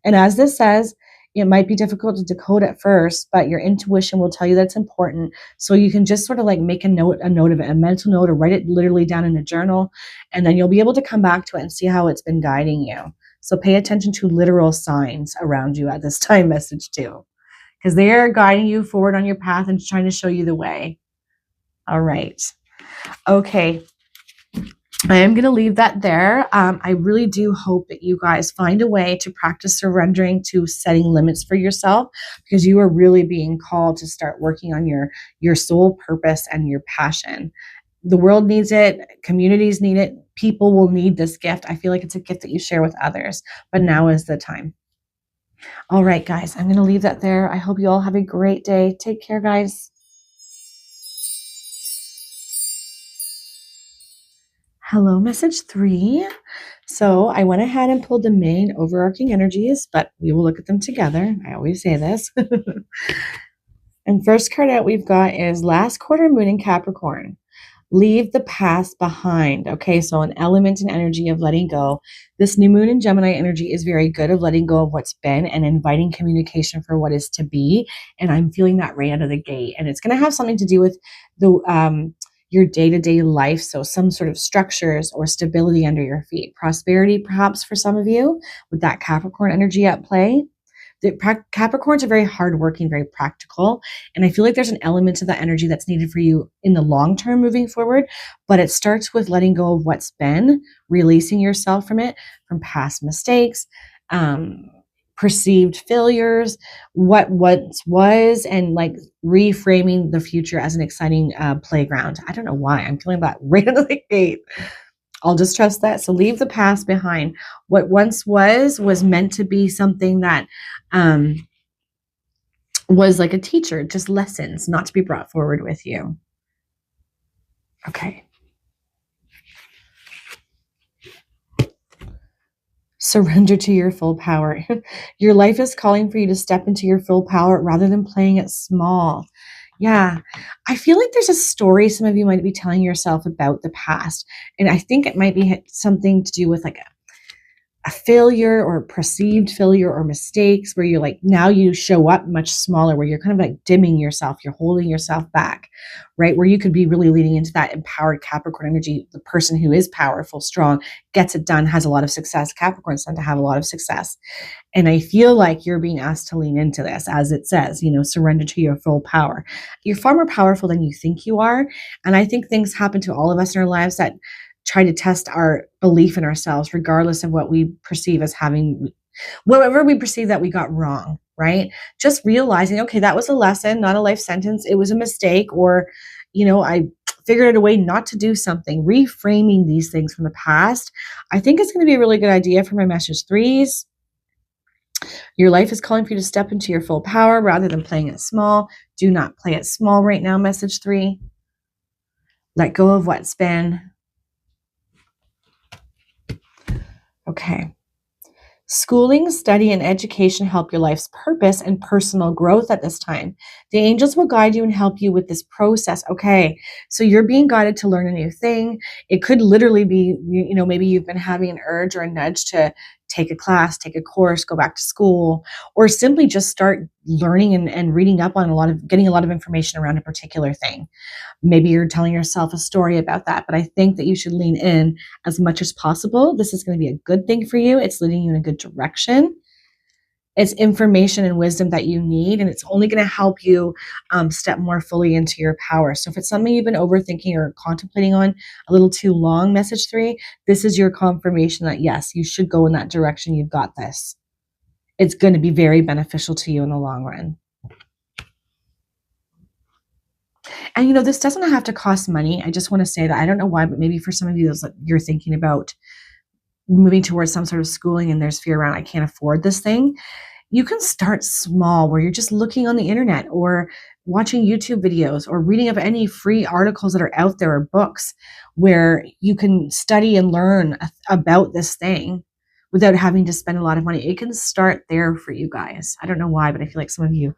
And as this says, It might be difficult to decode at first, but your intuition will tell you that's important. So you can just sort of like make a note of it, a mental note, or write it literally down in a journal. And then you'll be able to come back to it and see how it's been guiding you. So pay attention to literal signs around you at this time, message 2, because they are guiding you forward on your path and trying to show you the way. All right. Okay. I am going to leave that there. I really do hope that you guys find a way to practice surrendering to setting limits for yourself, because you are really being called to start working on your soul purpose and your passion. The world needs it. Communities need it. People will need this gift. I feel like it's a gift that you share with others, but now is the time. All right, guys, I'm going to leave that there. I hope you all have a great day. Take care, guys. Hello, message 3. So I went ahead and pulled the main overarching energies, but we will look at them together. I always say this. And first card out we've got is last quarter moon in Capricorn. Leave the past behind. Okay, so an element and energy of letting go. This new moon in Gemini energy is very good of letting go of what's been and inviting communication for what is to be. And I'm feeling that right out of the gate. And it's going to have something to do with the your day-to-day life. So some sort of structures or stability under your feet. Prosperity, perhaps, for some of you, with that Capricorn energy at play. The Capricorns are very hardworking, very practical. And I feel like there's an element of that energy that's needed for you in the long term moving forward. But it starts with letting go of what's been, releasing yourself from it, from past mistakes, perceived failures, what once was, and like reframing the future as an exciting playground. I don't know why I'm feeling that right out of the gate. I'll just trust that. So leave the past behind. What once was meant to be something that was like a teacher, just lessons, not to be brought forward with you. Okay. Surrender to your full power. Your life is calling for you to step into your full power rather than playing it small. Yeah, I feel like there's a story some of you might be telling yourself about the past. And I think it might be something to do with like a failure or perceived failure or mistakes where you're like, now you show up much smaller, where you're kind of like dimming yourself, you're holding yourself back, right? Where you could be really leaning into that empowered Capricorn energy, the person who is powerful, strong, gets it done, has a lot of success. Capricorns tend to have a lot of success. And I feel like you're being asked to lean into this, as it says, surrender to your full power. You're far more powerful than you think you are. And I think things happen to all of us in our lives that try to test our belief in ourselves, regardless of what we perceive as having, whatever we perceive that we got wrong, right? Just realizing, okay, that was a lesson, not a life sentence. It was a mistake, or, I figured out a way not to do something. Reframing these things from the past, I think it's going to be a really good idea for my message 3s. Your life is calling for you to step into your full power rather than playing it small. Do not play it small right now, message 3. Let go of what's been. Okay. Schooling, study, and education help your life's purpose and personal growth at this time. The angels will guide you and help you with this process. Okay, so you're being guided to learn a new thing. It could literally be, maybe you've been having an urge or a nudge to take a class, take a course, go back to school, or simply just start learning and reading up on getting a lot of information around a particular thing. Maybe you're telling yourself a story about that, but I think that you should lean in as much as possible. This is going to be a good thing for you. It's leading you in a good direction. It's information and wisdom that you need, and it's only going to help you step more fully into your power. So if it's something you've been overthinking or contemplating on a little too long, message 3, this is your confirmation that yes, you should go in that direction. You've got this. It's going to be very beneficial to you in the long run. And, this doesn't have to cost money. I just want to say that I don't know why, but maybe for some of you, you're thinking about moving towards some sort of schooling and there's fear around, I can't afford this thing. You can start small where you're just looking on the internet or watching YouTube videos or reading up any free articles that are out there or books where you can study and learn about this thing without having to spend a lot of money. It can start there for you guys. I don't know why, but I feel like some of you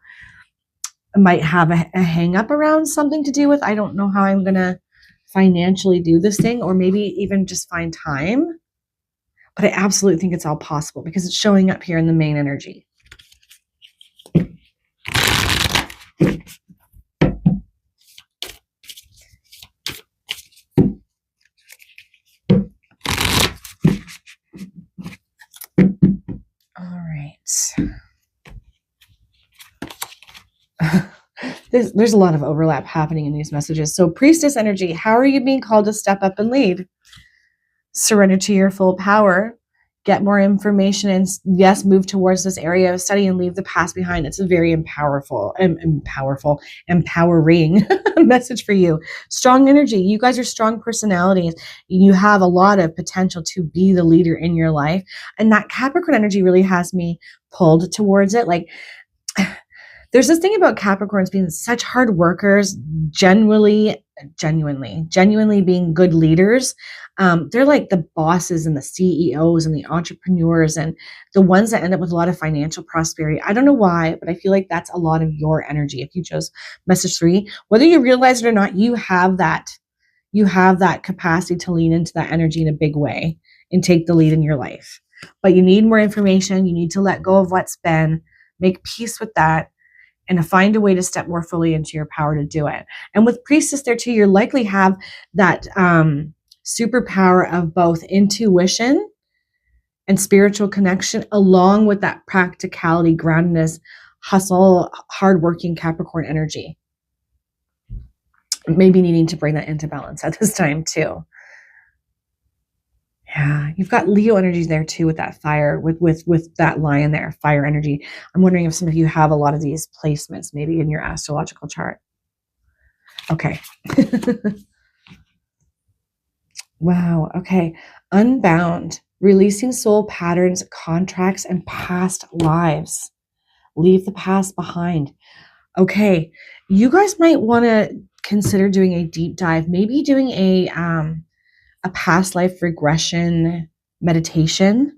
might have a hang up around something to do with, I don't know how I'm going to financially do this thing, or maybe even just find time. But I absolutely think it's all possible because it's showing up here in the main energy. There's a lot of overlap happening in these messages. So priestess energy, how are you being called to step up and lead? Surrender to your full power, get more information, and yes, move towards this area of study and leave the past behind. It's a very empowering message for you. Strong energy. You guys are strong personalities. You have a lot of potential to be the leader in your life. And that Capricorn energy really has me pulled towards it. Like, there's this thing about Capricorns being such hard workers, genuinely being good leaders. They're like the bosses and the CEOs and the entrepreneurs and the ones that end up with a lot of financial prosperity. I don't know why, but I feel like that's a lot of your energy. If you chose message 3, whether you realize it or not, you have that capacity to lean into that energy in a big way and take the lead in your life. But you need more information. You need to let go of what's been, make peace with that, and to find a way to step more fully into your power to do it. And with priestess there too, you likely have that superpower of both intuition and spiritual connection, along with that practicality, groundedness, hustle, hardworking Capricorn energy. Maybe needing to bring that into balance at this time too. Yeah, you've got Leo energy there too with that fire, with that lion there, fire energy. I'm wondering if some of you have a lot of these placements maybe in your astrological chart. Okay. Wow. Okay. Unbound, releasing soul patterns, contracts, and past lives. Leave the past behind. Okay. You guys might want to consider doing a deep dive, maybe doing a past life regression meditation.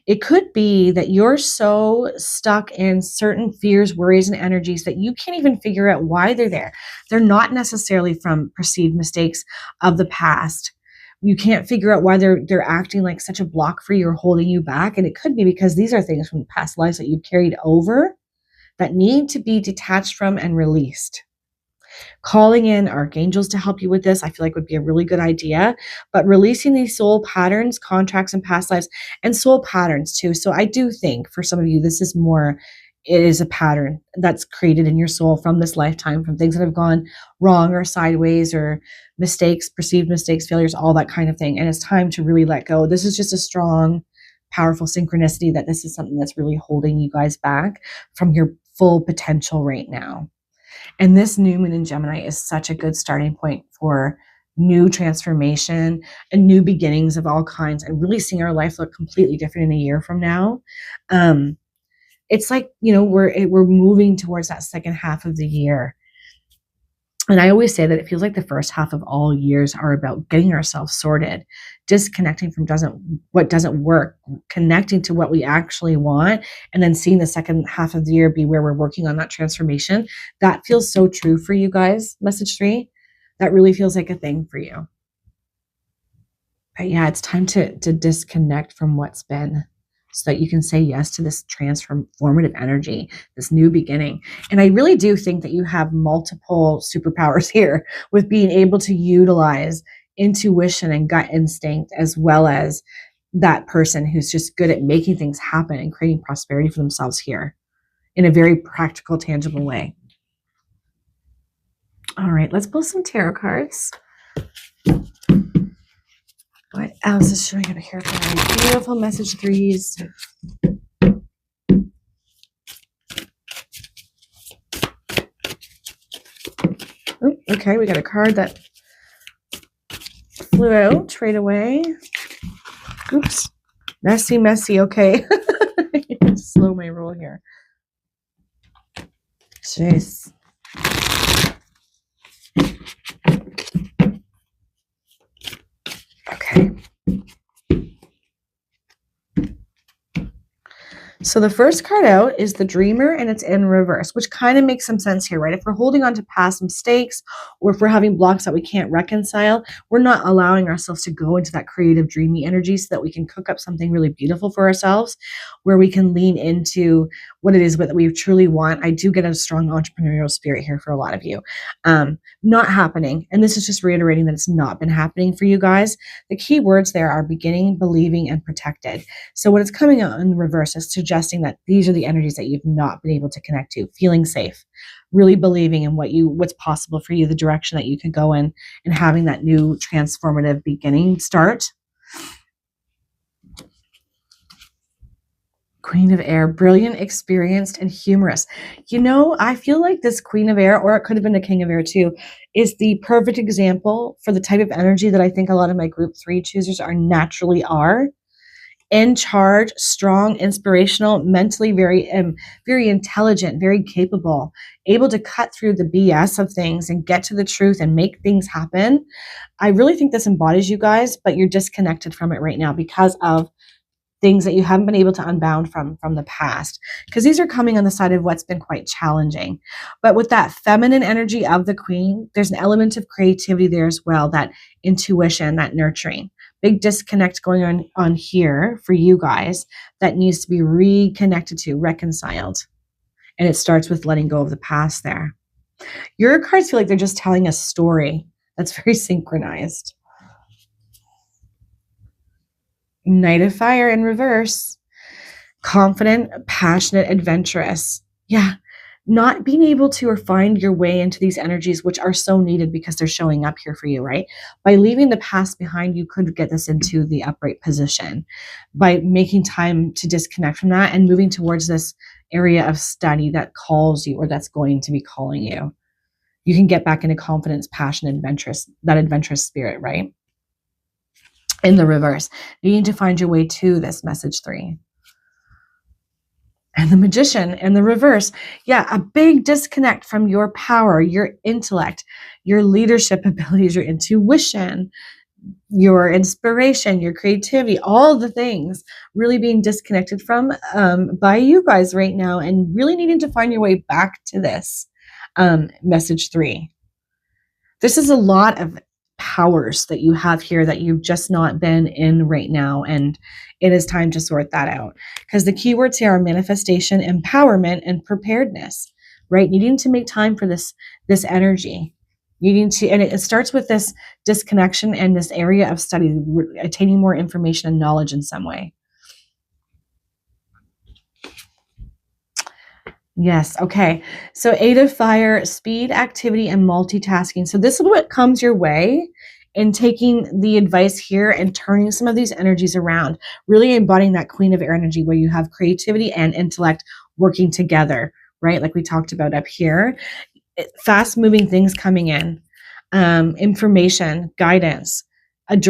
It could be that you're so stuck in certain fears, worries, and energies that you can't even figure out why they're there. They're not necessarily from perceived mistakes of the past. You can't figure out why they're acting like such a block for you or holding you back. And it could be because these are things from past lives that you've carried over that need to be detached from and released. Calling in archangels to help you with this, I feel like would be a really good idea. But releasing these soul patterns, contracts, and past lives, and soul patterns too. So I do think for some of you, this is more, it is a pattern that's created in your soul from this lifetime, from things that have gone wrong or sideways or mistakes, perceived mistakes, failures, all that kind of thing. And it's time to really let go. This is just a strong, powerful synchronicity that this is something that's really holding you guys back from your full potential right now. And this new moon in Gemini is such a good starting point for new transformation and new beginnings of all kinds, and really seeing our life look completely different in a year from now. It's like, we're moving towards that second half of the year. And I always say that it feels like the first half of all years are about getting ourselves sorted, disconnecting from what doesn't work, connecting to what we actually want, and then seeing the second half of the year be where we're working on that transformation. That feels so true for you guys, message 3. That really feels like a thing for you. But yeah, it's time to disconnect from what's been, so that you can say yes to this transformative energy, this new beginning. And I really do think that you have multiple superpowers here with being able to utilize intuition and gut instinct, as well as that person who's just good at making things happen and creating prosperity for themselves here in a very practical, tangible way. All right, let's pull some tarot cards. What else is showing up here for my beautiful message 3s? Oh, okay, we got a card that flew out right away. Oops. Messy. Okay. Slow my roll here. Jeez. Okay. So the first card out is the Dreamer, and it's in reverse, which kind of makes some sense here, right? If we're holding on to past mistakes, or if we're having blocks that we can't reconcile, we're not allowing ourselves to go into that creative, dreamy energy so that we can cook up something really beautiful for ourselves, where we can lean into what it is that we truly want. I do get a strong entrepreneurial spirit here for a lot of you. Not happening. And this is just reiterating that it's not been happening for you guys. The key words there are beginning, believing, and protected. So when it's coming out in reverse, it's suggesting that these are the energies that you've not been able to connect to. Feeling safe, really believing in what's possible for you, the direction that you can go in, and having that new transformative beginning start. Queen of Air, brilliant, experienced, and humorous. I feel like this Queen of Air, or it could have been a King of Air too, is the perfect example for the type of energy that I think a lot of my group 3 choosers are. In charge, strong, inspirational, mentally very intelligent, very capable, able to cut through the BS of things and get to the truth and make things happen. I really think this embodies you guys, but you're disconnected from it right now because of things that you haven't been able to unbound from the past, because these are coming on the side of what's been quite challenging. But with that feminine energy of the Queen, there's an element of creativity there as well, that intuition, that nurturing. Big disconnect going on here for you guys that needs to be reconnected to, reconciled. And it starts with letting go of the past there. Your cards feel like they're just telling a story that's very synchronized. Knight of Fire in reverse. Confident, passionate, adventurous. Yeah. Not being able to or find your way into these energies, which are so needed because they're showing up here for you, right? By leaving the past behind, you could get this into the upright position. By making time to disconnect from that and moving towards this area of study that calls you, or that's going to be calling you, you can get back into confidence, passion, adventurous, that adventurous spirit, right? In the reverse, you need to find your way to this message 3. And the Magician in the reverse. Yeah, a big disconnect from your power, your intellect, your leadership abilities, your intuition, your inspiration, your creativity, all the things really being disconnected from by you guys right now, and really needing to find your way back to this message 3. This is a lot of powers that you have here that you've just not been in right now, and it is time to sort that out, because the keywords here are manifestation, empowerment, and preparedness, right? Needing to make time for this energy, needing to, and it starts with this disconnection and this area of study, attaining more information and knowledge in some way. Yes. Okay. So 8 of Fire, speed, activity, and multitasking. So this is what comes your way in taking the advice here and turning some of these energies around, really embodying that Queen of Air energy where you have creativity and intellect working together, right? Like we talked about up here, fast moving things coming in, information, guidance, like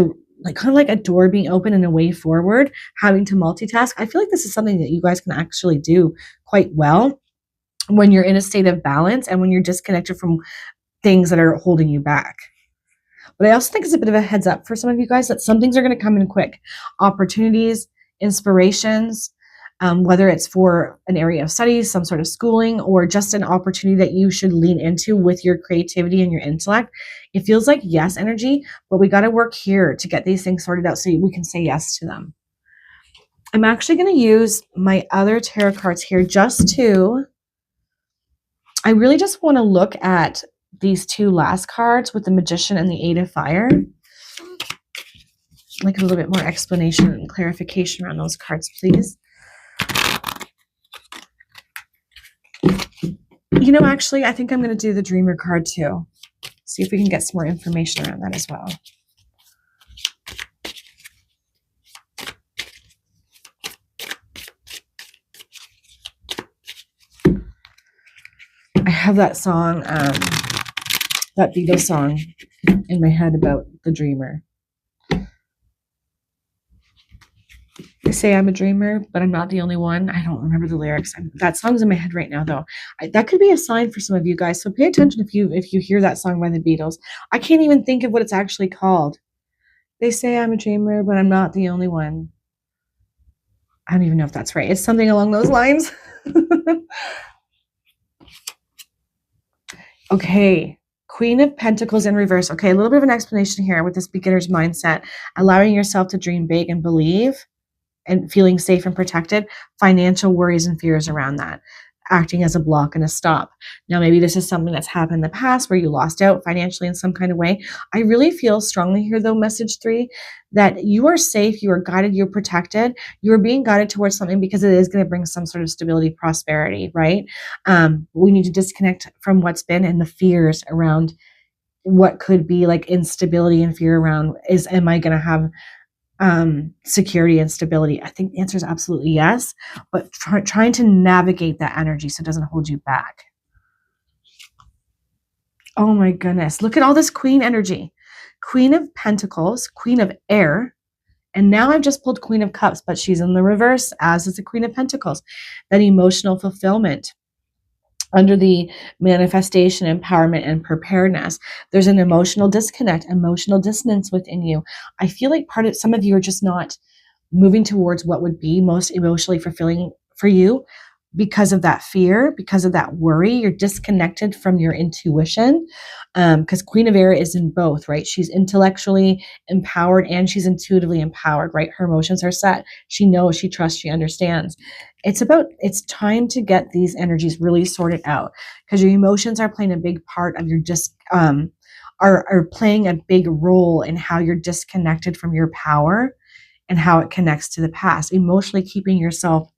kind of like a door being open and a way forward, having to multitask. I feel like this is something that you guys can actually do quite well when you're in a state of balance and when you're disconnected from things that are holding you back. But I also think it's a bit of a heads up for some of you guys that some things are going to come in quick. Opportunities, inspirations, whether it's for an area of studies, some sort of schooling, or just an opportunity that you should lean into with your creativity and your intellect. It feels like yes energy, but we got to work here to get these things sorted out so we can say yes to them. I'm actually going to use my other tarot cards here I really just want to look at these 2 last cards with the Magician and the 8 of Fire. I'd like a little bit more explanation and clarification around those cards, please. Actually, I think I'm going to do the Dreamer card too. See if we can get some more information around that as well. I have that song, that Beatles song in my head about the dreamer. They say I'm a dreamer, but I'm not the only one. I don't remember the lyrics. That song's in my head right now, though. That could be a sign for some of you guys. So pay attention if you hear that song by the Beatles. I can't even think of what it's actually called. They say I'm a dreamer, but I'm not the only one. I don't even know if that's right. It's something along those lines. Okay, Queen of Pentacles in reverse. Okay, a little bit of an explanation here with this beginner's mindset. Allowing yourself to dream big and believe and feeling safe and protected. Financial worries and fears around that. acting as a block and a stop. Now, maybe this is something that's happened in the past where you lost out financially in some kind of way. I really feel strongly here, though, message 3, that you are safe, you are guided, you're protected, you are being guided towards something because it is going to bring some sort of stability, prosperity, right? We need to disconnect from what's been and the fears around what could be like instability and fear around am I going to have security and stability? I think the answer is absolutely yes, but trying to navigate that energy so it doesn't hold you back. Oh my goodness. Look at all this Queen energy. Queen of Pentacles, Queen of Air, and now I've just pulled Queen of Cups, but she's in the reverse, as is the Queen of Pentacles. That emotional fulfillment. Under the manifestation, empowerment, and preparedness, there's an emotional disconnect, emotional dissonance within you. I feel like some of you are just not moving towards what would be most emotionally fulfilling for you because of that fear, because of that worry. You're disconnected from your intuition, because Queen of Air is in both, right? She's intellectually empowered and she's intuitively empowered, right? Her emotions are set. She knows, she trusts, she understands. It's time to get these energies really sorted out, because your emotions are playing a big part of your are playing a big role in how you're disconnected from your power and how it connects to the past, emotionally keeping yourself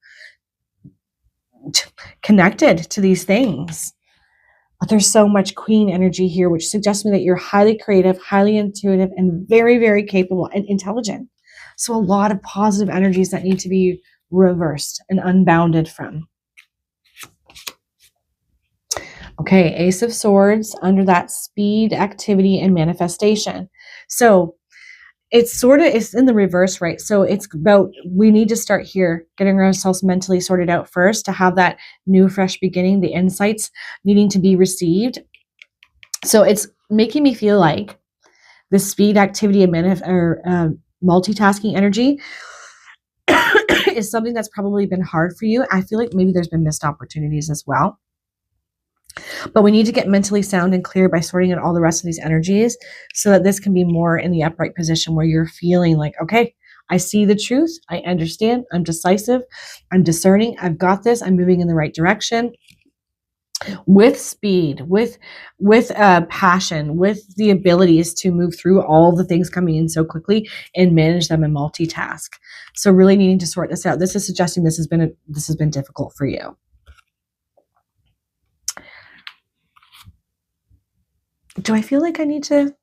connected to these things. But there's so much Queen energy here, which suggests to me that you're highly creative, highly intuitive, and very, very capable and intelligent. So a lot of positive energies that need to be reversed and unbounded from. Okay, Ace of Swords under that speed, activity, and manifestation. So it's in the reverse, right? So it's about, we need to start here, getting ourselves mentally sorted out first to have that new, fresh beginning, the insights needing to be received. So it's making me feel like the speed, activity, and multitasking energy is something that's probably been hard for you. I feel like maybe there's been missed opportunities as well. But we need to get mentally sound and clear by sorting out all the rest of these energies so that this can be more in the upright position where you're feeling like, okay, I see the truth. I understand. I'm decisive. I'm discerning. I've got this. I'm moving in the right direction with speed, with passion, with the abilities to move through all the things coming in so quickly and manage them and multitask. So really needing to sort this out. This is suggesting this has been difficult for you. Do I feel like I need to?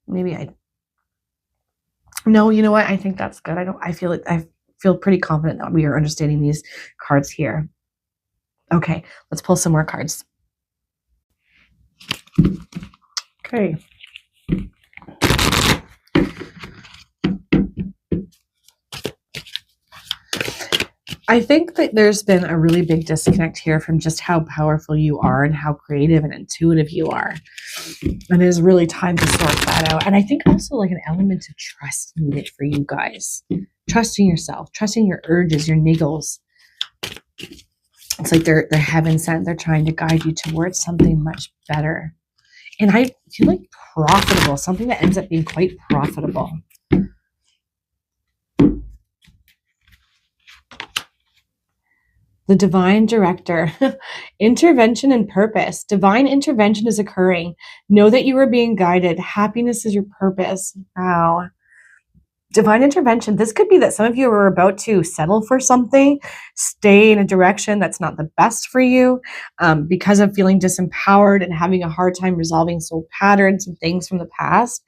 No, you know what? I think that's good. I feel pretty confident that we are understanding these cards here. Okay, let's pull some more cards. Okay. I think that there's been a really big disconnect here from just how powerful you are and how creative and intuitive you are. And it is really time to sort that out. And I think also like an element of trust needed for you guys. Trusting yourself, trusting your urges, your niggles. It's like they're heaven sent. They're trying to guide you towards something much better. And I feel like profitable, something that ends up being quite profitable. The divine director, intervention and purpose. Divine intervention is occurring. Know that you are being guided. Happiness is your purpose. Wow. Divine intervention. This could be that some of you are about to settle for something, stay in a direction that's not the best for you because of feeling disempowered and having a hard time resolving soul patterns and things from the past.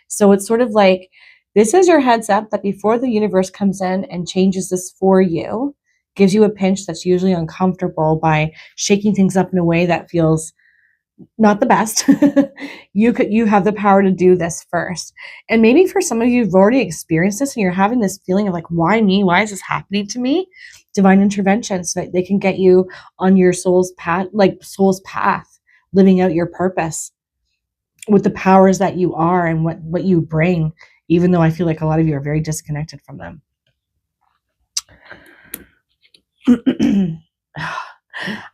So it's sort of like, this is your heads up that before the universe comes in and changes this for you, gives you a pinch that's usually uncomfortable by shaking things up in a way that feels not the best. You have the power to do this first. And maybe for some of you, you've already experienced this and you're having this feeling of like, why me? Why is this happening to me? Divine intervention so that they can get you on your soul's path, living out your purpose with the powers that you are and what you bring, even though I feel like a lot of you are very disconnected from them.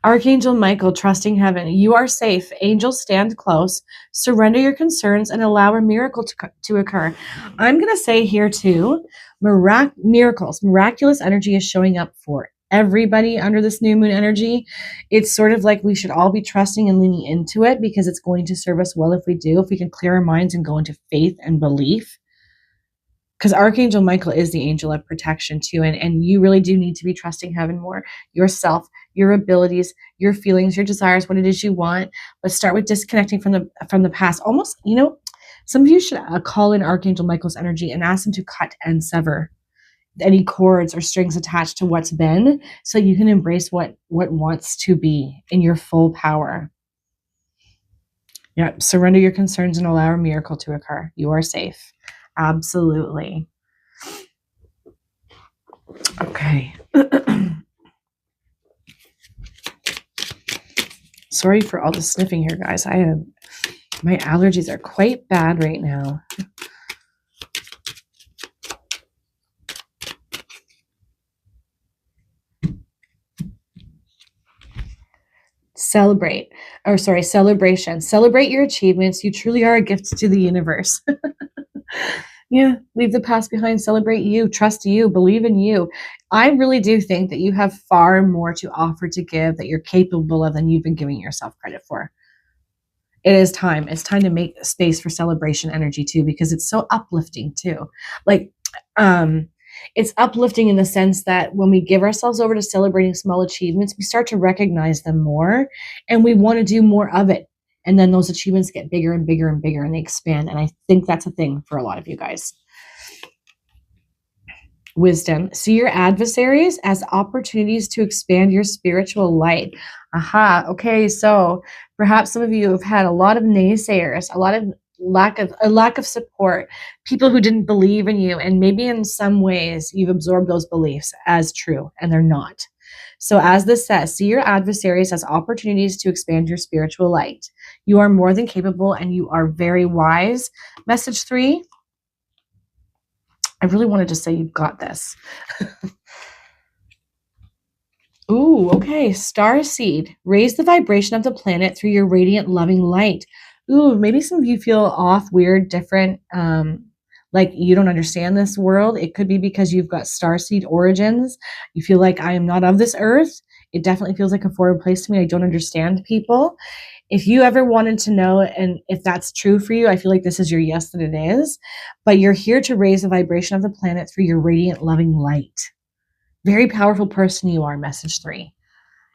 Archangel Michael, trusting heaven. You are safe. Angels, stand close. Surrender your concerns and allow a miracle to occur. I'm going to say here too, miracles, miraculous energy is showing up for everybody under this new moon energy. It's sort of like we should all be trusting and leaning into it because it's going to serve us well if we do, if we can clear our minds and go into faith and belief. Because Archangel Michael is the angel of protection too. And you really do need to be trusting heaven more, yourself, your abilities, your feelings, your desires, what it is you want. But start with disconnecting from the past. Almost, some of you should call in Archangel Michael's energy and ask him to cut and sever any cords or strings attached to what's been, so you can embrace what wants to be in your full power. Yeah, surrender your concerns and allow a miracle to occur. You are safe. Absolutely. Okay. Sorry for all the sniffing here, guys. My allergies are quite bad right now. Celebration. Celebrate your achievements. You truly are a gift to the universe. Yeah, leave the past behind, celebrate you, trust you, believe in you. I really do think that you have far more to offer, to give, that you're capable of than you've been giving yourself credit for. It is time. It's time to make space for celebration energy too, because it's so uplifting too. Like, it's uplifting in the sense that when we give ourselves over to celebrating small achievements, we start to recognize them more and we want to do more of it. And then those achievements get bigger and bigger and bigger and they expand. And I think that's a thing for a lot of you guys. Wisdom. See your adversaries as opportunities to expand your spiritual light. Aha. Okay. So perhaps some of you have had a lot of naysayers, a lot of lack of support, people who didn't believe in you. And maybe in some ways you've absorbed those beliefs as true and they're not. So as this says, see your adversaries as opportunities to expand your spiritual light. You are more than capable and you are very wise. Message 3. I really wanted to say you've got this. Ooh, okay. Star seed. Raise the vibration of the planet through your radiant, loving light. Ooh, maybe some of you feel off, weird, different, like you don't understand this world. It could be because you've got starseed origins. You feel like I am not of this earth. It definitely feels like a foreign place to me. I don't understand people. If you ever wanted to know, and if that's true for you, I feel like this is your yes that it is. But you're here to raise the vibration of the planet through your radiant, loving light. Very powerful person you are, message 3.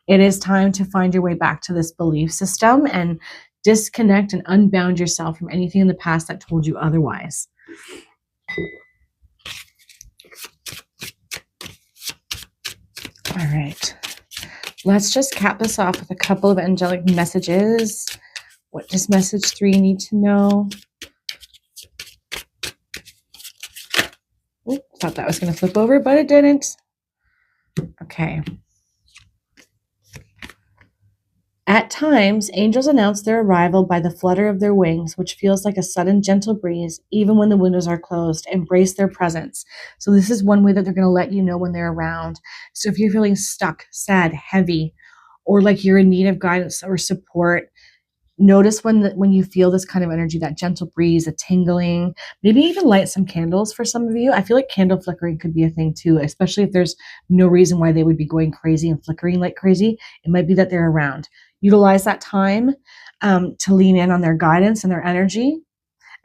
It is time to find your way back to this belief system and disconnect and unbound yourself from anything in the past that told you otherwise. All right. Let's just cap this off with a couple of angelic messages. What does message 3 need to know? Ooh, thought that was going to flip over, but it didn't. Okay. At times, angels announce their arrival by the flutter of their wings, which feels like a sudden gentle breeze, even when the windows are closed. Embrace their presence. So this is one way that they're going to let you know when they're around. So if you're feeling stuck, sad, heavy, or like you're in need of guidance or support, notice when you feel this kind of energy, that gentle breeze, a tingling, maybe even light some candles for some of you. I feel like candle flickering could be a thing too, especially if there's no reason why they would be going crazy and flickering like crazy. It might be that they're around. Utilize that time to lean in on their guidance and their energy.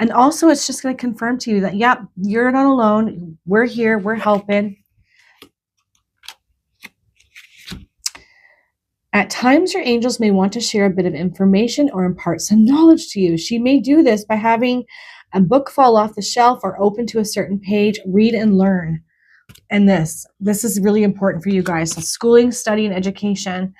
And also it's just going to confirm to you that, yep, you're not alone. We're here. We're helping. At times, your angels may want to share a bit of information or impart some knowledge to you. She may do this by having a book fall off the shelf or open to a certain page, read and learn. And this is really important for you guys. So schooling, study, and education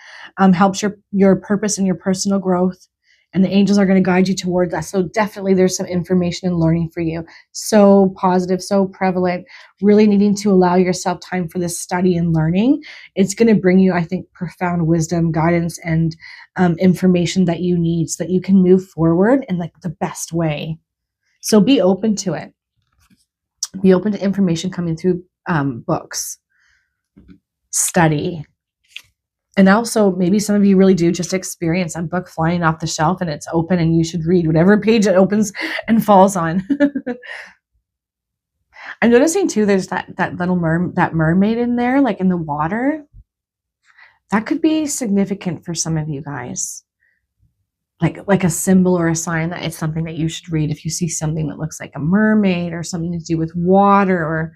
helps your purpose and your personal growth. And the angels are going to guide you toward that. So definitely there's some information and learning for you. So positive, so prevalent, really needing to allow yourself time for this study and learning. It's going to bring you, I think, profound wisdom, guidance, and information that you need so that you can move forward in like the best way. So be open to it. Be open to information coming through books, study. And also, maybe some of you really do just experience a book flying off the shelf and it's open and you should read whatever page it opens and falls on. I'm noticing too, there's that little mermaid in there, like in the water. That could be significant for some of you guys. Like a symbol or a sign that it's something that you should read. If you see something that looks like a mermaid or something to do with water, or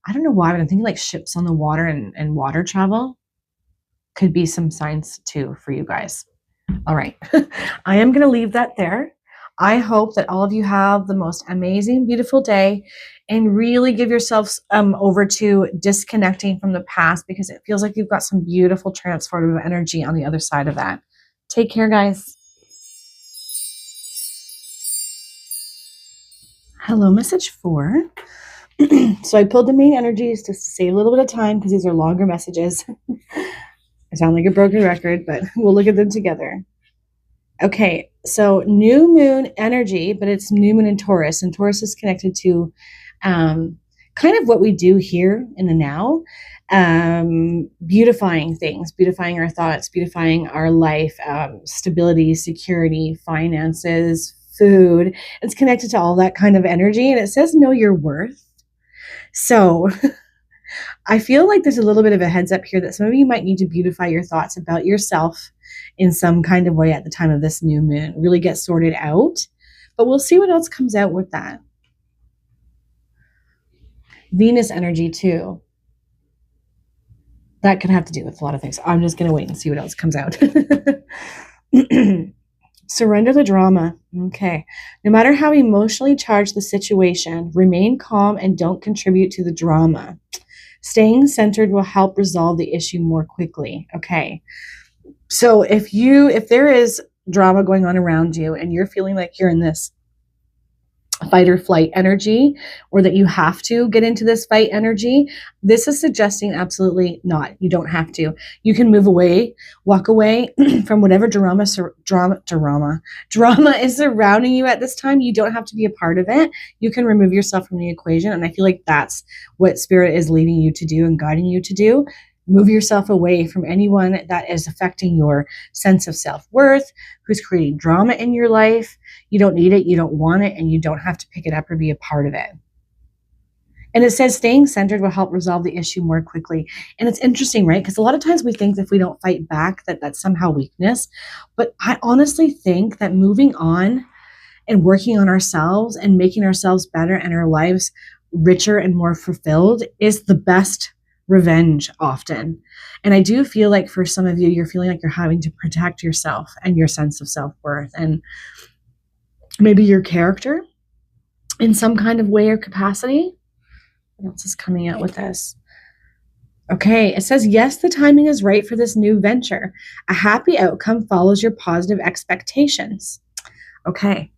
I don't know why, but I'm thinking like ships on the water and water travel could be some signs too for you guys. All right. I am going to leave that there. I hope that all of you have the most amazing, beautiful day and really give yourselves over to disconnecting from the past, because it feels like you've got some beautiful transformative energy on the other side of that. Take care, guys. Hello, message 4. So I pulled the main energies just to save a little bit of time because these are longer messages. I sound like a broken record, but we'll look at them together. Okay, so new moon energy, but it's new moon in Taurus, and Taurus is connected to kind of what we do here in the now, beautifying things, beautifying our thoughts, beautifying our life, stability, security, finances, food. It's connected to all that kind of energy, and it says know your worth. So I feel like there's a little bit of a heads up here that some of you might need to beautify your thoughts about yourself in some kind of way at the time of this new moon, really get sorted out. But we'll see what else comes out with that. Venus energy too. That could have to do with a lot of things. I'm just going to wait and see what else comes out. Surrender the drama. Okay. No matter how emotionally charged the situation, remain calm and don't contribute to the drama. Staying centered will help resolve the issue more quickly. Okay. So if there is drama going on around you and you're feeling like you're in this fight or flight energy, or that you have to get into this fight energy, this is suggesting absolutely not. You don't have to. You can move away, walk away from whatever drama is surrounding you at this time. You don't have to be a part of it. You can remove yourself from the equation. And I feel like that's what Spirit is leading you to do and guiding you to do. Move yourself away from anyone that is affecting your sense of self-worth, who's creating drama in your life. You don't need it, you don't want it, and you don't have to pick it up or be a part of it. And it says staying centered will help resolve the issue more quickly. And it's interesting, right? Because a lot of times we think that if we don't fight back, that's somehow weakness. But I honestly think that moving on and working on ourselves and making ourselves better and our lives richer and more fulfilled is the best revenge often. And I do feel like for some of you, you're feeling like you're having to protect yourself and your sense of self-worth and maybe your character in some kind of way or capacity. What else is coming out with this? Okay, it says, yes, the timing is right for this new venture. A happy outcome follows your positive expectations. Okay.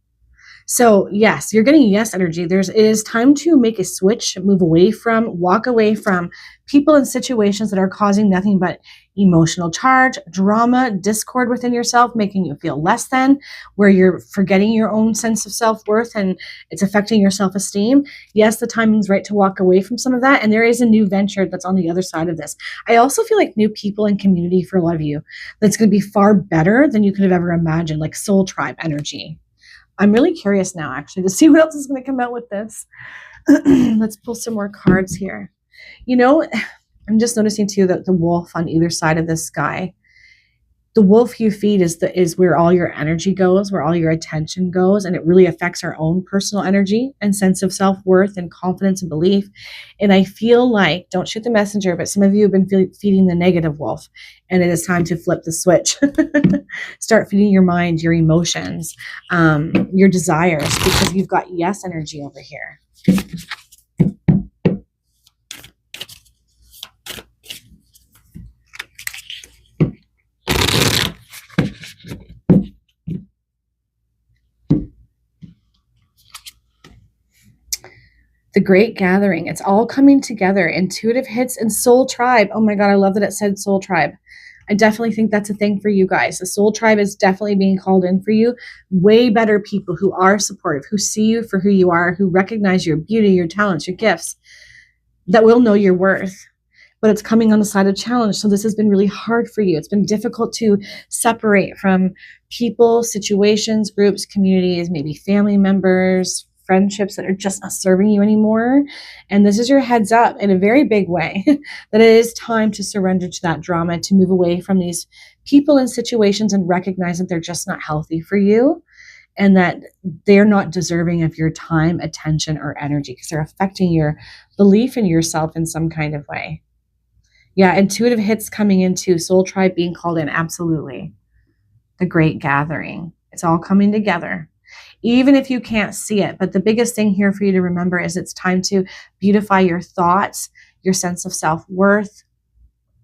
So yes, you're getting yes energy. It is time to make a switch, move away from, walk away from people and situations that are causing nothing but emotional charge, drama, discord within yourself, making you feel less than, where you're forgetting your own sense of self-worth and it's affecting your self-esteem. Yes, the timing's right to walk away from some of that. And there is a new venture that's on the other side of this. I also feel like new people and community for a lot of you that's going to be far better than you could have ever imagined, like soul tribe energy. I'm really curious now, actually, to see what else is going to come out with this. Let's pull some more cards here. You know, I'm just noticing too that the wolf on either side of this sky, the wolf you feed is where all your energy goes, where all your attention goes, and it really affects our own personal energy and sense of self-worth and confidence and belief. And I feel like, don't shoot the messenger, but some of you have been feeding the negative wolf, and it is time to flip the switch. Start feeding your mind, your emotions, your desires, because you've got yes energy over here. The Great Gathering. It's all coming together. Intuitive hits and Soul Tribe. Oh my God, I love that it said Soul Tribe. I definitely think that's a thing for you guys. The Soul Tribe is definitely being called in for you. Way better people who are supportive, who see you for who you are, who recognize your beauty, your talents, your gifts, that will know your worth. But it's coming on the side of challenge. So this has been really hard for you. It's been difficult to separate from people, situations, groups, communities, maybe family members, friendships that are just not serving you anymore. And this is your heads up in a very big way that it is time to surrender to that drama, to move away from these people and situations and recognize that they're just not healthy for you and that they're not deserving of your time, attention, or energy because they're affecting your belief in yourself in some kind of way. Yeah, intuitive hits coming into soul tribe being called in. Absolutely. The great gathering. It's all coming together, even if you can't see it. But the biggest thing here for you to remember is it's time to beautify your thoughts, your sense of self-worth,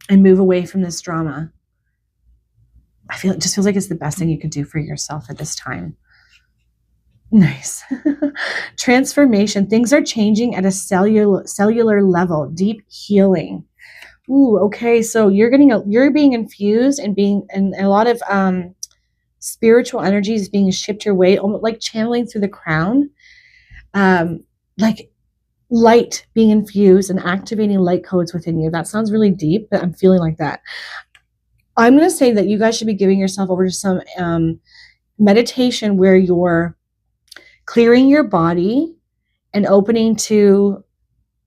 and move away from this drama. It just feels like it's the best thing you could do for yourself at this time. Nice. Transformation. Things are changing at a cellular level. Deep healing. Ooh, okay. So you're being infused and a lot of spiritual energies being shipped your way, almost like channeling through the crown, like light being infused and activating light codes within you. That sounds really deep, but I'm feeling like that. I'm going to say that you guys should be giving yourself over to some meditation where you're clearing your body and opening to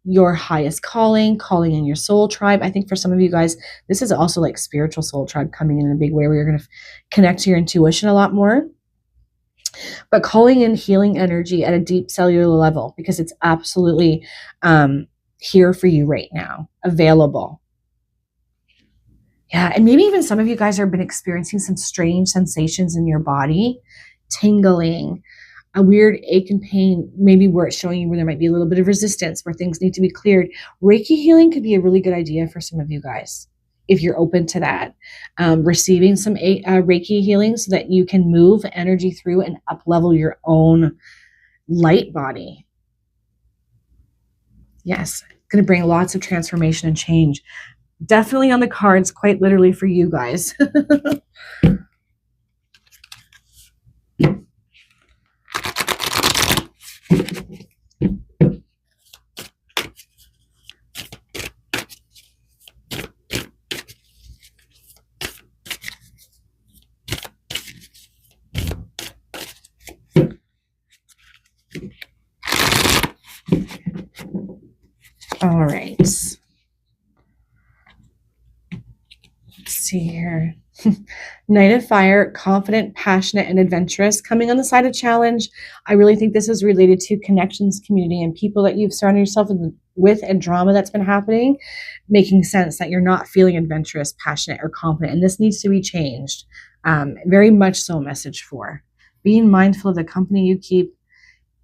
your highest calling in your soul tribe. I think for some of you guys, this is also like spiritual soul tribe coming in a big way where you're going to connect to your intuition a lot more. But calling in healing energy at a deep cellular level because it's absolutely here for you right now, available. Yeah, and maybe even some of you guys have been experiencing some strange sensations in your body, tingling, a weird ache and pain, maybe where it's showing you where there might be a little bit of resistance, where things need to be cleared. Reiki healing could be a really good idea for some of you guys, if you're open to that. Receiving some Reiki healing so that you can move energy through and up-level your own light body. Yes, going to bring lots of transformation and change. Definitely on the cards, quite literally for you guys. All right. Let's see here. Knight of Fire, confident, passionate, and adventurous. Coming on the side of challenge, I really think this is related to connections, community, and people that you've surrounded yourself with and drama that's been happening, making sense that you're not feeling adventurous, passionate, or confident. And this needs to be changed. Very much so a message for being mindful of the company you keep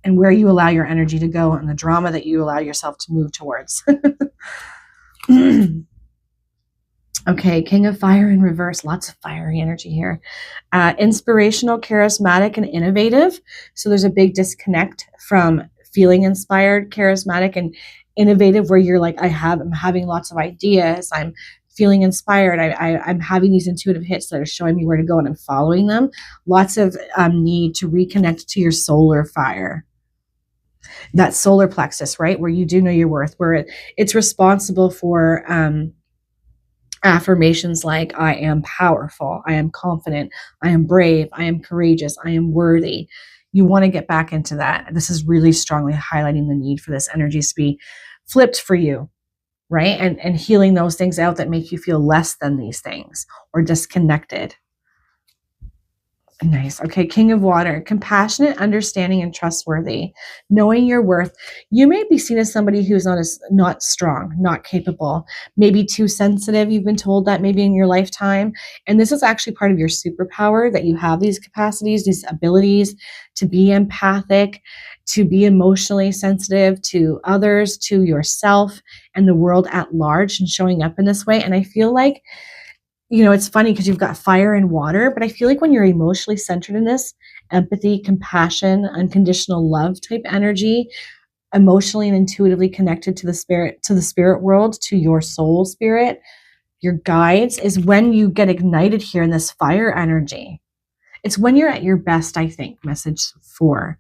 and where you allow your energy to go and the drama that you allow yourself to move towards. Okay, King of Fire in reverse. Lots of fiery energy here. Inspirational, charismatic, and innovative. So there's a big disconnect from feeling inspired, charismatic, and innovative, where you're like, I'm having lots of ideas. I'm feeling inspired. I'm having these intuitive hits that are showing me where to go, and I'm following them. Lots of need to reconnect to your solar fire. That solar plexus, right? Where you do know your worth, where it's responsible for affirmations like, I am powerful, I am confident, I am brave, I am courageous, I am worthy. You want to get back into that. This is really strongly highlighting the need for this energy to be flipped for you, right? And healing those things out that make you feel less than these things or disconnected. Nice. Okay, King of Water, compassionate, understanding, and trustworthy. Knowing your worth. You may be seen as somebody who's not strong, not capable, maybe too sensitive. You've been told that maybe in your lifetime. And this is actually part of your superpower, that you have these capacities, these abilities to be empathic, to be emotionally sensitive to others, to yourself, and the world at large, and showing up in this way. And I feel like, it's funny because you've got fire and water, but I feel like when you're emotionally centered in this, empathy, compassion, unconditional love type energy, emotionally and intuitively connected to the spirit world, to your soul spirit, your guides, is when you get ignited here in this fire energy. It's when you're at your best, I think, message 4.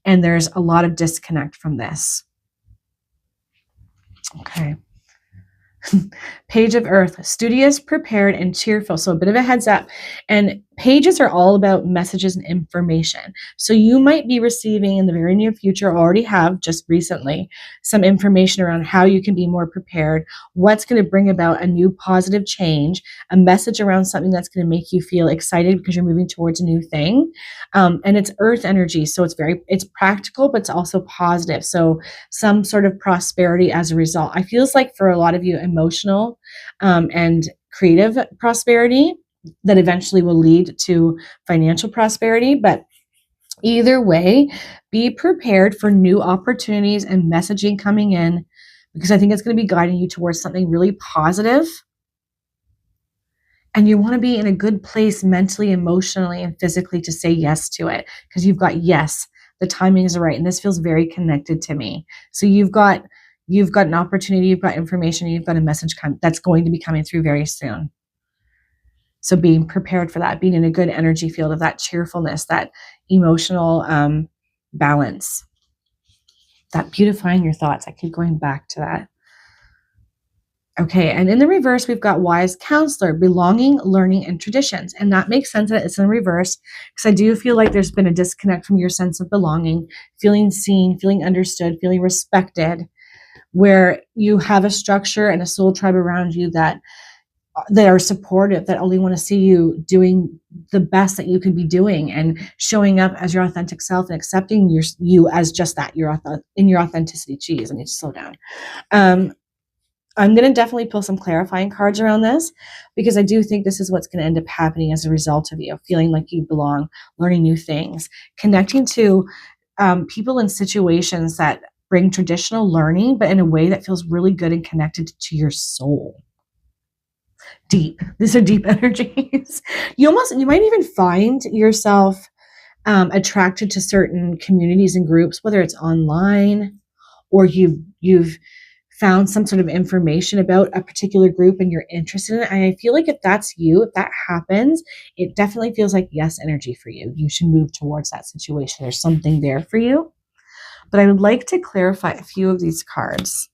And there's a lot of disconnect from this. Okay. Page of Earth, studious, prepared, and cheerful. So a bit of a heads up. And pages are all about messages and information. So you might be receiving in the very near future, or already have just recently, some information around how you can be more prepared, what's going to bring about a new positive change, a message around something that's going to make you feel excited because you're moving towards a new thing. And it's earth energy. So it's practical, but it's also positive. So some sort of prosperity as a result. I feels like for a lot of you, emotional and creative prosperity that eventually will lead to financial prosperity. But either way, be prepared for new opportunities and messaging coming in, because I think it's going to be guiding you towards something really positive. And you want to be in a good place mentally, emotionally, and physically to say yes to it, because you've got yes, the timing is right. And this feels very connected to me. So you've got an opportunity, you've got information, you've got a message that's going to be coming through very soon. So being prepared for that, being in a good energy field of that cheerfulness, that emotional balance, that beautifying your thoughts. I keep going back to that. Okay, and in the reverse, we've got wise counselor, belonging, learning, and traditions. And that makes sense that it's in reverse, because I do feel like there's been a disconnect from your sense of belonging, feeling seen, feeling understood, feeling respected, where you have a structure and a soul tribe around you that are supportive, that only want to see you doing the best that you could be doing and showing up as your authentic self and accepting you as just that, in your authenticity. Geez, I need to slow down. I'm going to definitely pull some clarifying cards around this, because I do think this is what's going to end up happening as a result of you feeling like you belong, learning new things, connecting to people and situations that bring traditional learning, but in a way that feels really good and connected to your soul. Deep. These are deep energies. You might even find yourself attracted to certain communities and groups, whether it's online or you've found some sort of information about a particular group and you're interested in it. And I feel like if that's you, if that happens, it definitely feels like yes energy for you. You should move towards that situation. There's something there for you. But I would like to clarify a few of these cards,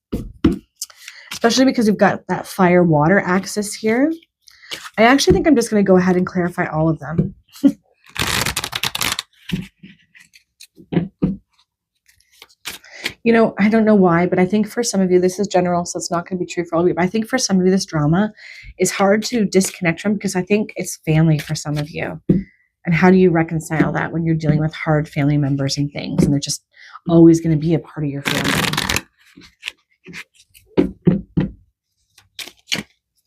especially because we've got that fire water axis here. I actually think I'm just going to go ahead and clarify all of them. I don't know why, but I think for some of you, this is general, so it's not going to be true for all of you. But I think for some of you, this drama is hard to disconnect from, because I think it's family for some of you. And how do you reconcile that when you're dealing with hard family members and things, and they're just always going to be a part of your family?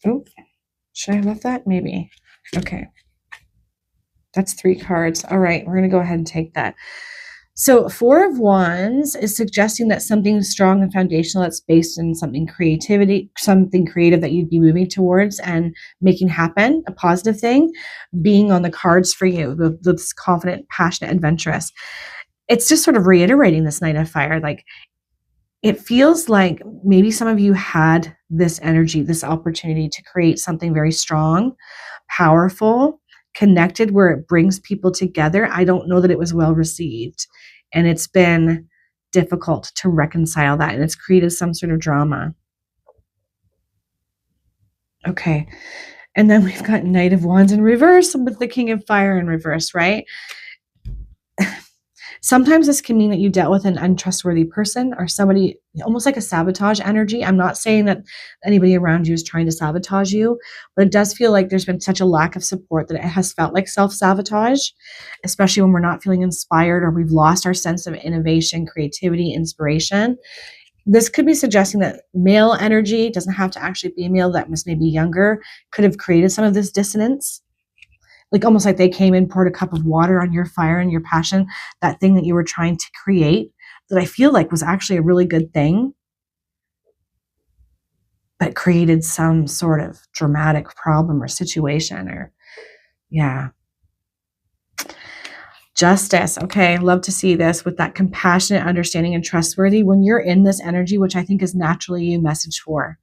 Oh, should I have left that? Maybe. Okay. That's 3 cards. All right, we're going to go ahead and take that. So 4 of Wands is suggesting that something strong and foundational that's based in something creative that you'd be moving towards and making happen, a positive thing, being on the cards for you, this confident, passionate, adventurous. It's just sort of reiterating this Knight of Fire. Like, it feels like maybe some of you had this energy, this opportunity to create something very strong, powerful, connected, where it brings people together. I don't know that it was well received, and it's been difficult to reconcile that, and it's created some sort of drama. Okay, and then we've got Knight of Wands in reverse with the King of Fire in reverse, right? Sometimes this can mean that you dealt with an untrustworthy person or somebody, almost like a sabotage energy. I'm not saying that anybody around you is trying to sabotage you, but it does feel like there's been such a lack of support that it has felt like self-sabotage, especially when we're not feeling inspired or we've lost our sense of innovation, creativity, inspiration. This could be suggesting that male energy, doesn't have to actually be male, that was maybe younger, could have created some of this dissonance. Like almost like they came in, poured a cup of water on your fire and your passion, that thing that you were trying to create, that I feel like was actually a really good thing, but created some sort of dramatic problem or situation. Or, yeah. Justice. Okay, love to see this with that compassionate, understanding, and trustworthy. When you're in this energy, which I think is naturally you message for,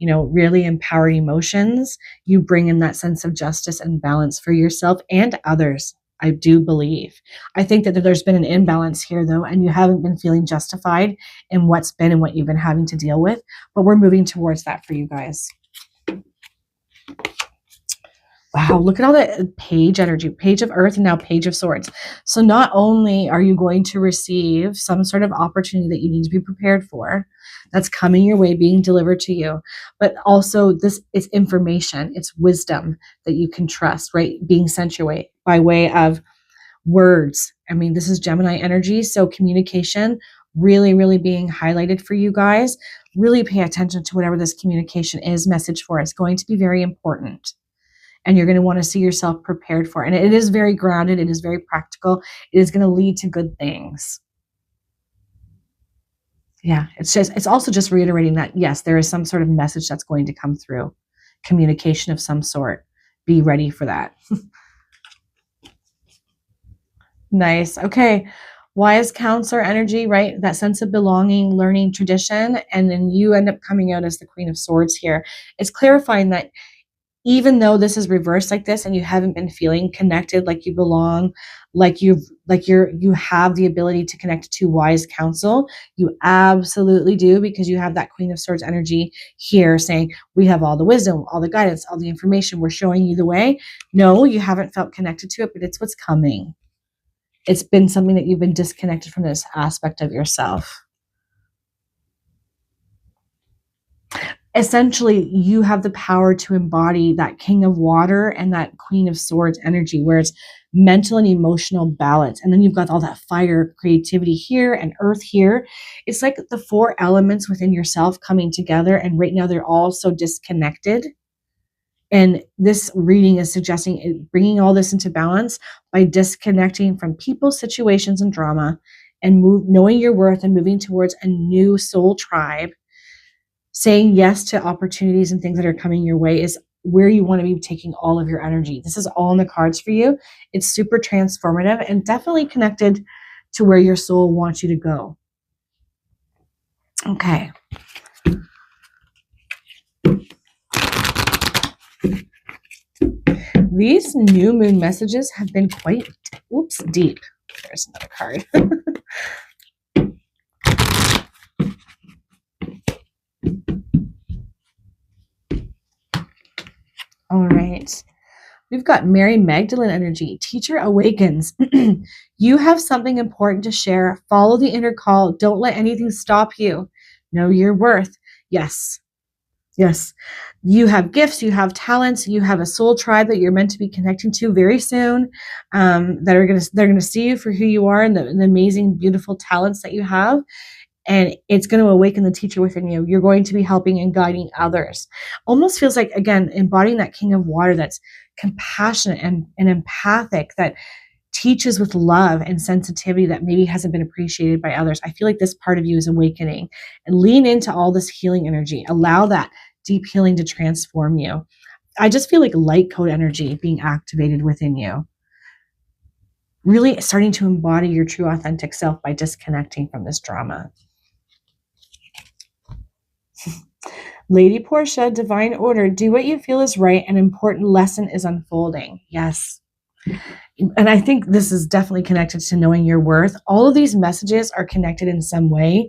really empowered emotions, you bring in that sense of justice and balance for yourself and others. I do believe. I think that there's been an imbalance here, though, and you haven't been feeling justified in what's been and what you've been having to deal with, but we're moving towards that for you guys. Wow, look at all the page energy, page of earth and now page of swords. So not only are you going to receive some sort of opportunity that you need to be prepared for, that's coming your way, being delivered to you, but also this is information, it's wisdom that you can trust, right? Being sent your way by way of words. I mean, this is Gemini energy. So communication really, really being highlighted for you guys. Really pay attention to whatever this communication is, message for. It's going to be very important. And you're going to want to see yourself prepared for it. And it is very grounded. It is very practical. It is going to lead to good things. Yeah, it's also just reiterating that, yes, there is some sort of message that's going to come through. Communication of some sort. Be ready for that. Nice. Okay. Wise counselor energy, right? That sense of belonging, learning, tradition. And then you end up coming out as the Queen of Swords here. It's clarifying that even though this is reversed like this and you haven't been feeling connected, like you belong, you have the ability to connect to wise counsel, you absolutely do, because you have that Queen of Swords energy here saying, we have all the wisdom, all the guidance, all the information, we're showing you the way. No, you haven't felt connected to it, but it's what's coming. It's been something that you've been disconnected from, this aspect of yourself. Essentially, you have the power to embody that King of Water and that Queen of Swords energy, where it's mental and emotional balance. And then you've got all that fire, creativity here, and earth here. It's like the 4 elements within yourself coming together. And right now they're all so disconnected. And this reading is suggesting bringing all this into balance by disconnecting from people, situations, and drama, and knowing your worth and moving towards a new soul tribe. Saying yes to opportunities and things that are coming your way is where you want to be taking all of your energy. This is all in the cards for you. It's super transformative and definitely connected to where your soul wants you to go. Okay. These new moon messages have been quite, deep. There's another card. All right. We've got Mary Magdalene energy. Teacher awakens. You have something important to share. Follow the inner call. Don't let anything stop you. Know your worth. Yes. Yes. You have gifts. You have talents. You have a soul tribe that you're meant to be connecting to very soon. They're going to see you for who you are and the amazing, beautiful talents that you have. And it's going to awaken the teacher within you. You're going to be helping and guiding others. Almost feels like, again, embodying that King of Water that's compassionate and empathic, that teaches with love and sensitivity that maybe hasn't been appreciated by others. I feel like this part of you is awakening, and lean into all this healing energy. Allow that deep healing to transform you. I just feel like light code energy being activated within you. Really starting to embody your true authentic self by disconnecting from this drama. Lady Portia, divine order, do what you feel is right. An important lesson is unfolding. Yes. And I think this is definitely connected to knowing your worth. All of these messages are connected in some way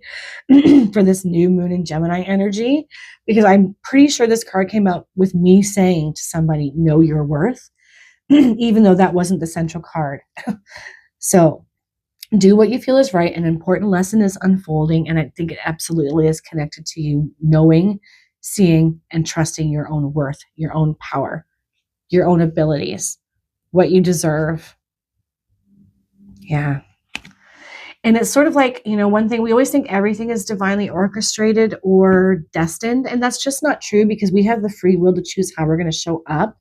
for this new moon in Gemini energy, because I'm pretty sure this card came out with me saying to somebody, know your worth, even though that wasn't the central card. So do what you feel is right. An important lesson is unfolding. And I think it absolutely is connected to you knowing, seeing, and trusting your own worth, your own power, your own abilities, what you deserve. Yeah. And it's sort of like, one thing, we always think everything is divinely orchestrated or destined. And that's just not true, because we have the free will to choose how we're going to show up.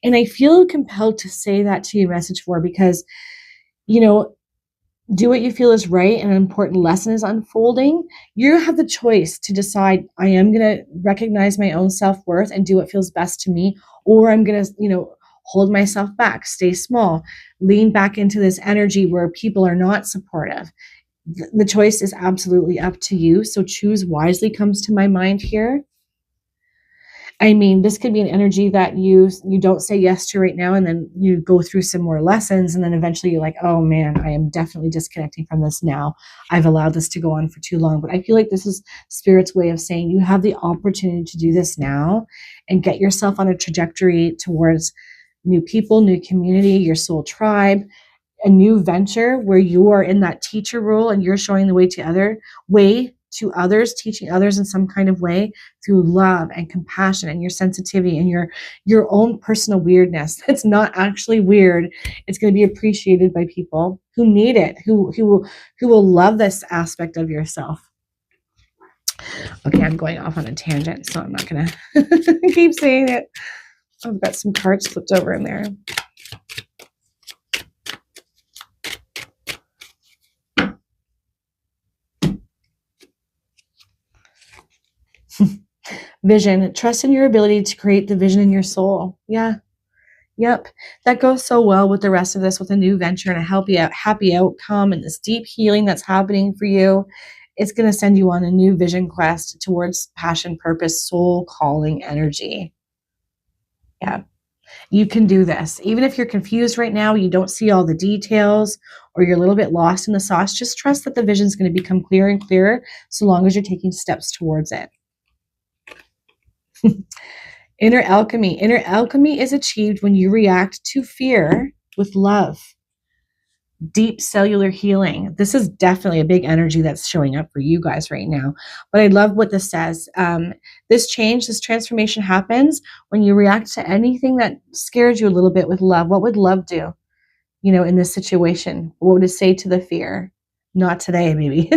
And I feel compelled to say that to you, message 4, because, do what you feel is right, and an important lesson is unfolding. You have the choice to decide, I am going to recognize my own self-worth and do what feels best to me, or I'm going to, hold myself back, stay small, lean back into this energy where people are not supportive. The choice is absolutely up to you. So choose wisely comes to my mind here. I mean, this could be an energy that you don't say yes to right now, and then you go through some more lessons, and then eventually you're like, oh man, I am definitely disconnecting from this now. I've allowed this to go on for too long. But I feel like this is Spirit's way of saying you have the opportunity to do this now and get yourself on a trajectory towards new people, new community, your soul tribe, a new venture where you are in that teacher role and you're showing the way to others, teaching others in some kind of way through love and compassion and your sensitivity and your own personal weirdness. It's not actually weird. It's going to be appreciated by people who need it, who will love this aspect of yourself. Okay, I'm going off on a tangent, so I'm not going to keep saying it. I've got some cards flipped over in there. Vision. Trust in your ability to create the vision in your soul. Yeah. Yep. That goes so well with the rest of this, with a new venture and a happy outcome and this deep healing that's happening for you. It's going to send you on a new vision quest towards passion, purpose, soul calling energy. Yeah. You can do this. Even if you're confused right now, you don't see all the details, or you're a little bit lost in the sauce, just trust that the vision is going to become clearer and clearer so long as you're taking steps towards it. Inner alchemy. Inner alchemy is achieved when you react to fear with love. Deep cellular healing. This is definitely a big energy that's showing up for you guys right now. But I love what this says. This change, this transformation happens when you react to anything that scares you a little bit with love. What would love do, in this situation? What would it say to the fear? Not today, maybe.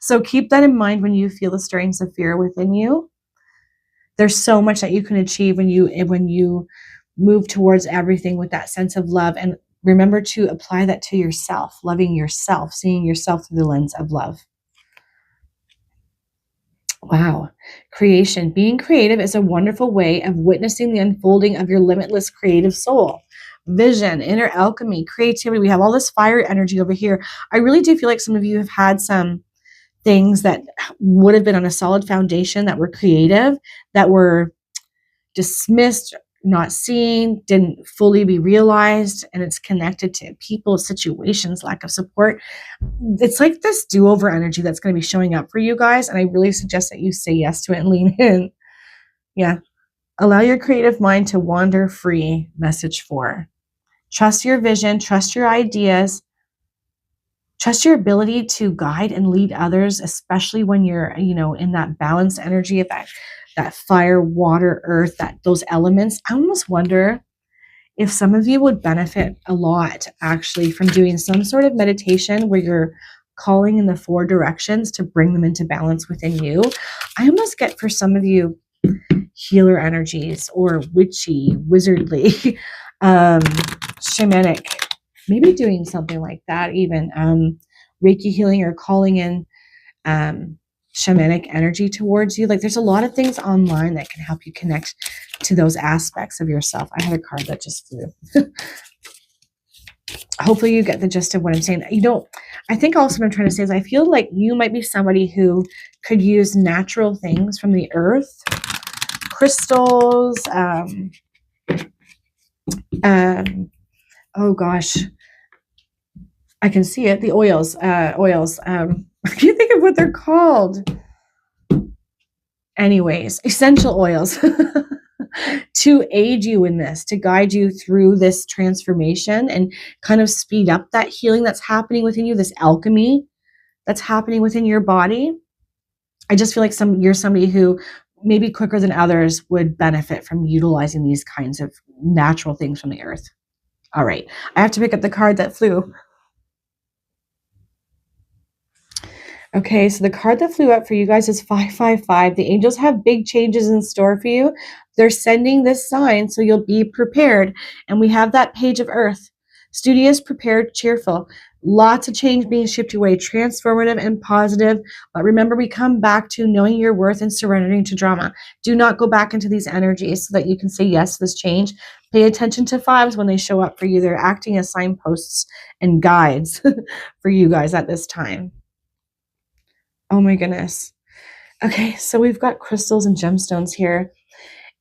So keep that in mind when you feel the stirrings of fear within you. There's so much that you can achieve when you move towards everything with that sense of love. And remember to apply that to yourself, loving yourself, seeing yourself through the lens of love. Wow. Creation. Being creative is a wonderful way of witnessing the unfolding of your limitless creative soul. Vision, inner alchemy, creativity. We have all this fire energy over here. I really do feel like some of you have had some things that would have been on a solid foundation that were creative, that were dismissed, not seen, didn't fully be realized, and it's connected to people, situations, lack of support. It's like this do-over energy that's going to be showing up for you guys, and I really suggest that you say yes to it and lean in. Yeah. Allow your creative mind to wander free. Message 4. Trust your vision, trust your ideas, trust your ability to guide and lead others, especially when you're, in that balanced energy of that fire, water, earth, those elements. I almost wonder if some of you would benefit a lot actually from doing some sort of meditation where you're calling in the 4 directions to bring them into balance within you. I almost get for some of you healer energies, or witchy, wizardly, shamanic, maybe doing something like that, even Reiki healing, or calling in shamanic energy towards you. Like, there's a lot of things online that can help you connect to those aspects of yourself. I had a card that just flew. Hopefully you get the gist of what I'm saying. I think also what I'm trying to say is I feel like you might be somebody who could use natural things from the earth, crystals, oh gosh, I can see it. The oils. I can't think of what they're called. Anyways, essential oils to aid you in this, to guide you through this transformation and kind of speed up that healing that's happening within you, this alchemy that's happening within your body. I just feel like you're somebody who maybe quicker than others would benefit from utilizing these kinds of natural things from the earth. All right, I have to pick up the card that flew. Okay, so the card that flew up for you guys is 555. The angels have big changes in store for you. They're sending this sign so you'll be prepared. And we have that page of earth. Studious, prepared, cheerful. Lots of change being shipped your way, transformative and positive. But remember, we come back to knowing your worth and surrendering to drama. Do not go back into these energies so that you can say yes to this change. Pay attention to 5s when they show up for you. They're acting as signposts and guides for you guys at this time. Oh my goodness. Okay, so we've got crystals and gemstones here.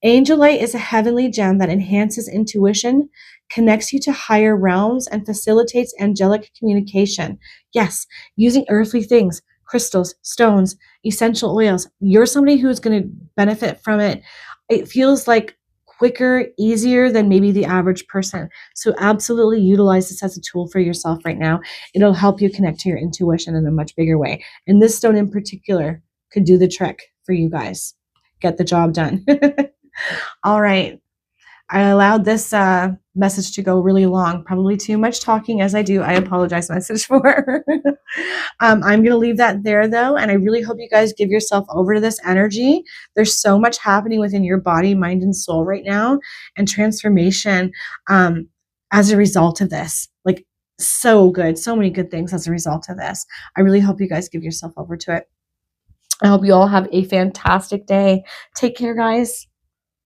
Angelite is a heavenly gem that enhances intuition, connects you to higher realms, and facilitates angelic communication. Yes, using earthly things, crystals, stones, essential oils. You're somebody who's going to benefit from it. It feels like quicker, easier than maybe the average person. So absolutely utilize this as a tool for yourself right now. It'll help you connect to your intuition in a much bigger way. And this stone in particular could do the trick for you guys. Get the job done. All right. I allowed this message to go really long, probably too much talking as I do. I apologize, message for. I'm going to leave that there though. And I really hope you guys give yourself over to this energy. There's so much happening within your body, mind, and soul right now, and transformation as a result of this. Like, so good. So many good things as a result of this. I really hope you guys give yourself over to it. I hope you all have a fantastic day. Take care, guys.